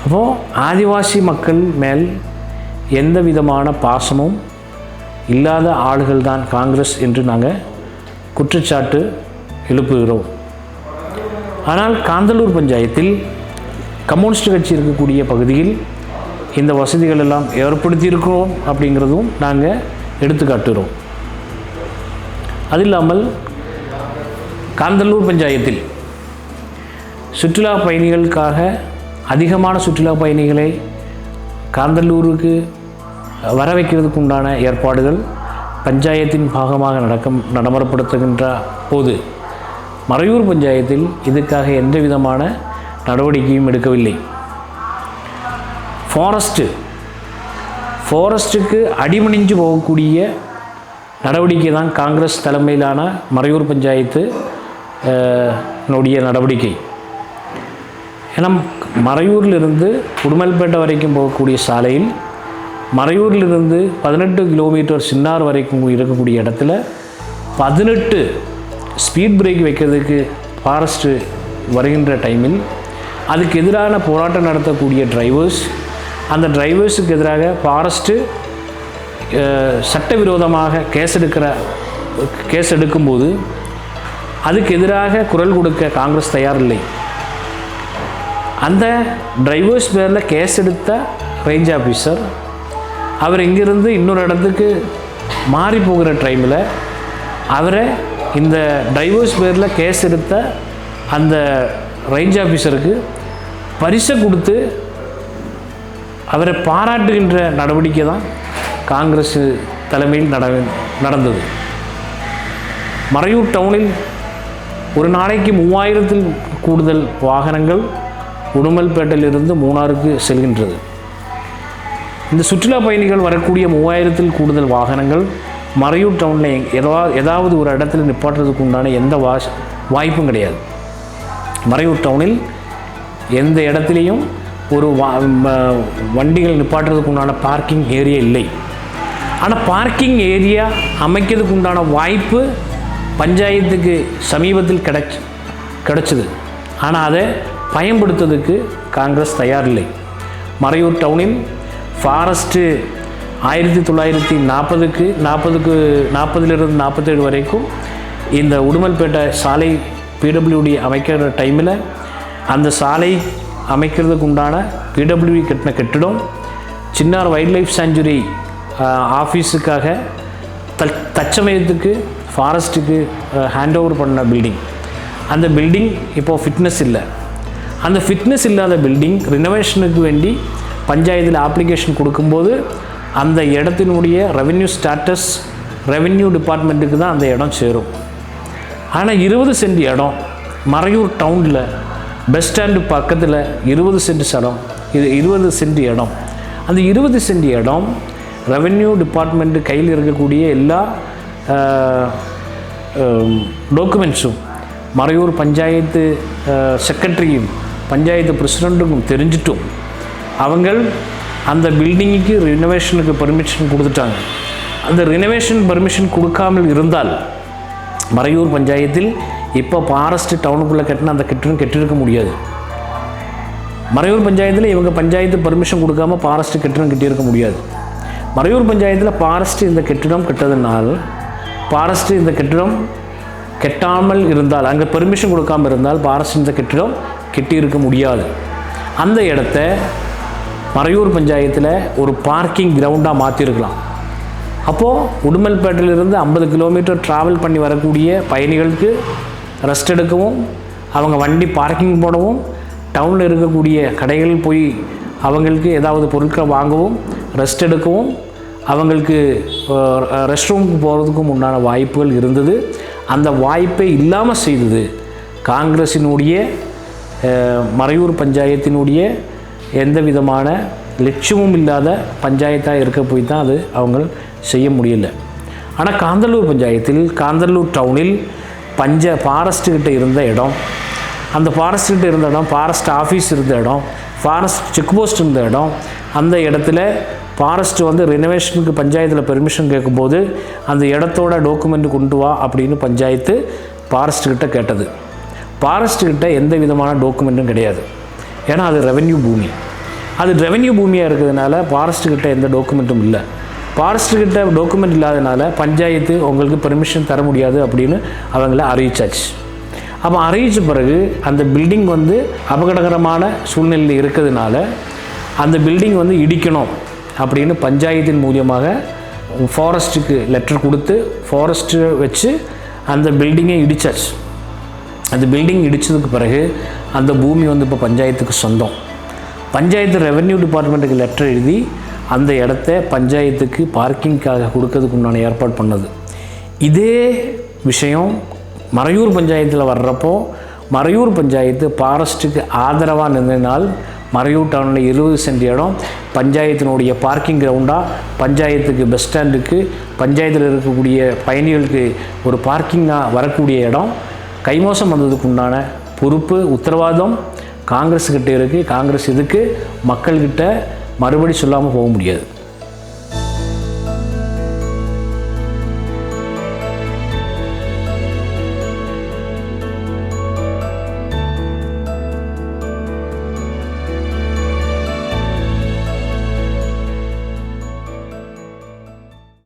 அப்போது ஆதிவாசி மக்கள் மேல் எந்த விதமான பாசமும் இல்லாத ஆளுகள் தான் காங்கிரஸ் என்று நாங்கள் குற்றச்சாட்டு எழுப்புகிறோம். ஆனால் காந்தலூர் பஞ்சாயத்தில் கம்யூனிஸ்ட் கட்சி இருக்கக்கூடிய பகுதியில் இந்த வசதிகள் எல்லாம் ஏற்படுத்தியிருக்கிறோம் அப்படிங்கிறதும் நாங்கள் எடுத்துக்காட்டுகிறோம். அது இல்லாமல் காந்தலூர் பஞ்சாயத்தில் சுற்றுலா பயணிகளுக்காக அதிகமான சுற்றுலா பயணிகளை காந்தலூருக்கு வர வைக்கிறதுக்கு உண்டான ஏற்பாடுகள் பஞ்சாயத்தின் பாகமாக நடைமுறைப்படுத்துகின்ற போது மறையூர் பஞ்சாயத்தில் இதுக்காக எந்த விதமான நடவடிக்கையும் எடுக்கவில்லை. ஃபாரஸ்ட்டுக்கு அடிமணிஞ்சு போகக்கூடிய நடவடிக்கை தான் காங்கிரஸ் தலைமையிலான மறையூர் பஞ்சாயத்து நடவடிக்கை. ஏன்னா மறையூரிலிருந்து உடுமல்பேட்டை வரைக்கும் போகக்கூடிய சாலையில் மறையூரிலிருந்து 18 கிலோமீட்டர் சின்னார் வரைக்கும் இருக்கக்கூடிய இடத்துல 18 ஸ்பீட் பிரேக் வைக்கிறதுக்கு ஃபாரஸ்ட்டு வருகின்ற டைமில் அதுக்கு எதிரான போராட்டம் நடத்தக்கூடிய டிரைவர்ஸ், அந்த டிரைவர்ஸுக்கு எதிராக ஃபாரஸ்ட்டு சட்டவிரோதமாக கேஸ் எடுக்கும்போது அதுக்கு எதிராக குரல் கொடுக்க காங்கிரஸ் தயார் இல்லை. அந்த டிரைவர்ஸ் பேரில் கேஸ் எடுத்த ரேஞ்ச் ஆஃபீஸர் அவர் இங்கிருந்து இன்னொரு இடத்துக்கு மாறி போகிற டைமில் அவரை இந்த டிரைவர்ஸ் பேரில் கேஸ் எடுத்த அந்த ரேஞ்ச் ஆஃபீஸருக்கு பரிசை கொடுத்து அவரை பாராட்டுகின்ற நடவடிக்கை தான் காங்கிரஸ் தலைமையில் நடந்தது. மறையூர் டவுனில் ஒரு நாளைக்கு 3000 கூடுதல் வாகனங்கள் உடுமல்பேட்டையிலிருந்து மூணாருக்கு செல்கின்றது. இந்த சுற்றுலா பயணிகள் வரக்கூடிய 3000 கூடுதல் வாகனங்கள் மறையூர் டவுனில் ஏதாவது ஒரு இடத்துல நிப்பாட்டுறதுக்கு உண்டான எந்த வாய்ப்பும் கிடையாது. மறையூர் டவுனில் எந்த இடத்துலையும் ஒரு வண்டிகள் நிப்பாட்டுறதுக்கு உண்டான பார்க்கிங் ஏரியா இல்லை. ஆனால் பார்க்கிங் ஏரியா அமைக்கிறதுக்கு உண்டான வாய்ப்பு பஞ்சாயத்துக்கு சமீபத்தில் கிடைச்சிது. ஆனால் அதை பயன்படுத்துறதுக்கு காங்கிரஸ் தயார் இல்லை. மறையூர் டவுனில் ஃபாரஸ்ட்டு 1940 40லிருந்து 47 வரைக்கும் இந்த உடுமல்பேட்டை சாலை பிடபிள்யூடி அமைக்கிற டைமில் அந்த சாலை அமைக்கிறதுக்கு உண்டான பிடபிள்யூடி கட்டின கட்டிடம் சின்னார் வைல்ட் லைஃப் சாங்சுரி ஆஃபீஸுக்காக தற்சமயத்துக்கு ஃபாரஸ்ட்டுக்கு ஹேண்ட் ஓவர் பண்ண பில்டிங். அந்த பில்டிங் இப்போது ஃபிட்னஸ் இல்லை. அந்த ஃபிட்னஸ் இல்லாத பில்டிங் ரினோவேஷனுக்கு வேண்டி பஞ்சாயத்தில் அப்ளிகேஷன் கொடுக்கும்போது அந்த இடத்தினுடைய ரெவென்யூ ஸ்டாட்டஸ் ரெவென்யூ டிபார்ட்மெண்ட்டுக்கு தான் அந்த இடம் சேரும். ஆனால் 20 சென்ட் இடம் மறையூர் டவுனில் பஸ் ஸ்டாண்டு பக்கத்தில் 20 சென்ட் இடம், இது 20 சென்ட் இடம். அந்த 20 சென்ட் இடம் ரெவென்யூ டிபார்ட்மெண்ட்டு கையில் இருக்கக்கூடிய எல்லா டாக்குமெண்ட்ஸும் மறையூர் பஞ்சாயத்து செக்ரட்டரியும் பஞ்சாயத்து பிரசிடெண்ட்டுக்கும் தெரிஞ்சிட்டும் அவங்கள் அந்த பில்டிங்குக்கு ரினோவேஷனுக்கு பர்மிஷன் கொடுத்துட்டாங்க. அந்த ரினோவேஷன் பர்மிஷன் கொடுக்காமல் இருந்தால் மறையூர் பஞ்சாயத்தில் இப்போ ஃபாரஸ்ட் டவுனுக்குள்ளே கட்டின அந்த கட்டிடம் கட்டியிருக்க முடியாது. மறையூர் பஞ்சாயத்தில் இவங்க பஞ்சாயத்து பர்மிஷன் கொடுக்காமல் ஃபாரஸ்ட் கட்டிடம் கட்டியிருக்க முடியாது. மறையூர் பஞ்சாயத்தில் ஃபாரஸ்ட் இந்த கட்டிடம் கட்டதுனால் ஃபாரஸ்ட் இந்த கட்டிடம் கெட்டாமல் இருந்தால் அங்கே பெர்மிஷன் கொடுக்காமல் இருந்தால் ஃபாரஸ்ட் இந்த கட்டிடம் கட்டியிருக்க முடியாது. அந்த இடத்த மறையூர் பஞ்சாயத்தில் ஒரு பார்க்கிங் கிரவுண்டாக மாற்றிருக்கலாம். அப்போது உடுமல்பேட்டையிலிருந்து 50 கிலோமீட்டர் ட்ராவல் பண்ணி வரக்கூடிய பயணிகளுக்கு ரெஸ்ட் எடுக்கவும் அவங்க வண்டி பார்க்கிங் போடவும் டவுனில் இருக்கக்கூடிய கடைகளில் போய் அவங்களுக்கு ஏதாவது பொருட்களை வாங்கவும் ரெஸ்ட் எடுக்கவும் அவங்களுக்கு ரெஸ்ட் ரூமுக்கு போகிறதுக்கும் உண்டான வாய்ப்புகள் இருந்தது. அந்த வாய்ப்பை இல்லாமல் செய்தது காங்கிரஸினுடைய மறையூர் பஞ்சாயத்தினுடைய எந்த விதமான லட்சியமும் இல்லாத பஞ்சாயத்தாக இருக்க போய் தான் அது அவங்க செய்ய முடியல. ஆனால் காந்தல்லூர் பஞ்சாயத்தில் காந்தல்லூர் டவுனில் ஃபாரஸ்ட்டுக்கிட்ட இருந்த இடம், அந்த ஃபாரஸ்ட்டுக்கிட்ட இருந்த இடம், ஃபாரஸ்ட் ஆஃபீஸ் இருந்த இடம், ஃபாரஸ்ட் செக் போஸ்ட் இருந்த இடம், அந்த இடத்துல ஃபாரஸ்ட் ரினோவேஷனுக்கு பஞ்சாயத்தில் பெர்மிஷன் கேட்கும்போது அந்த இடத்தோட டாக்குமெண்ட் கொண்டு வா அப்படின்னு பஞ்சாயத்து ஃபாரஸ்ட்டுக்கிட்ட கேட்டது. ஃபாரஸ்ட்டுக்கிட்ட எந்த விதமான டாக்குமெண்ட்டும் கிடையாது. ஏன்னா அது ரெவென்யூ பூமி. அது ரெவென்யூ பூமியாக இருக்கிறதுனால ஃபாரஸ்ட்டுக்கிட்ட எந்த டாக்குமெண்ட்டும் இல்லை. ஃபாரஸ்ட்டுக்கிட்ட டாக்குமெண்ட் இல்லாதனால பஞ்சாயத்து உங்களுக்கு பெர்மிஷன் தர முடியாது அப்படின்னு அவங்கள அறிவிச்சாச்சு. அப்போ அறிவித்த பிறகு அந்த பில்டிங் அபகடகரமான சூழ்நிலையில் இருக்கிறதுனால அந்த பில்டிங் இடிக்கணும் அப்படின்னு பஞ்சாயத்தின் மூலியமாக ஃபாரஸ்ட்டுக்கு லெட்டர் கொடுத்து ஃபாரஸ்ட்டு வச்சு அந்த பில்டிங்கை இடிச்சாச்சு. அந்த பில்டிங் இடித்ததுக்கு பிறகு அந்த பூமி இப்போ பஞ்சாயத்துக்கு சொந்தம். பஞ்சாயத்து ரெவென்யூ டிபார்ட்மெண்ட்டுக்கு லெட்டர் எழுதி அந்த இடத்த பஞ்சாயத்துக்கு பார்க்கிங்காக கொடுக்கறதுக்கு உண்டான ஏற்பாடு பண்ணது. இதே விஷயம் மறையூர் பஞ்சாயத்தில் வர்றப்போ மறையூர் பஞ்சாயத்து ஃபாரஸ்ட்டுக்கு ஆதரவாக நின்றனால் மறையூர் டவுனில் 20 சென்ட் இடம் பஞ்சாயத்தினுடைய பார்க்கிங் கிரவுண்டாக பஞ்சாயத்துக்கு பஸ் ஸ்டாண்டுக்கு பஞ்சாயத்தில் இருக்கக்கூடிய பயணிகளுக்கு ஒரு பார்க்கிங்காக வரக்கூடிய இடம் கைமோசம் வந்ததுக்கு உண்டான பொறுப்பு உத்தரவாதம் காங்கிரஸ்கிட்ட இருக்குது. காங்கிரஸ் இதுக்கு மக்கள்கிட்ட மறுபடி சொல்லாமல் போக முடியாது.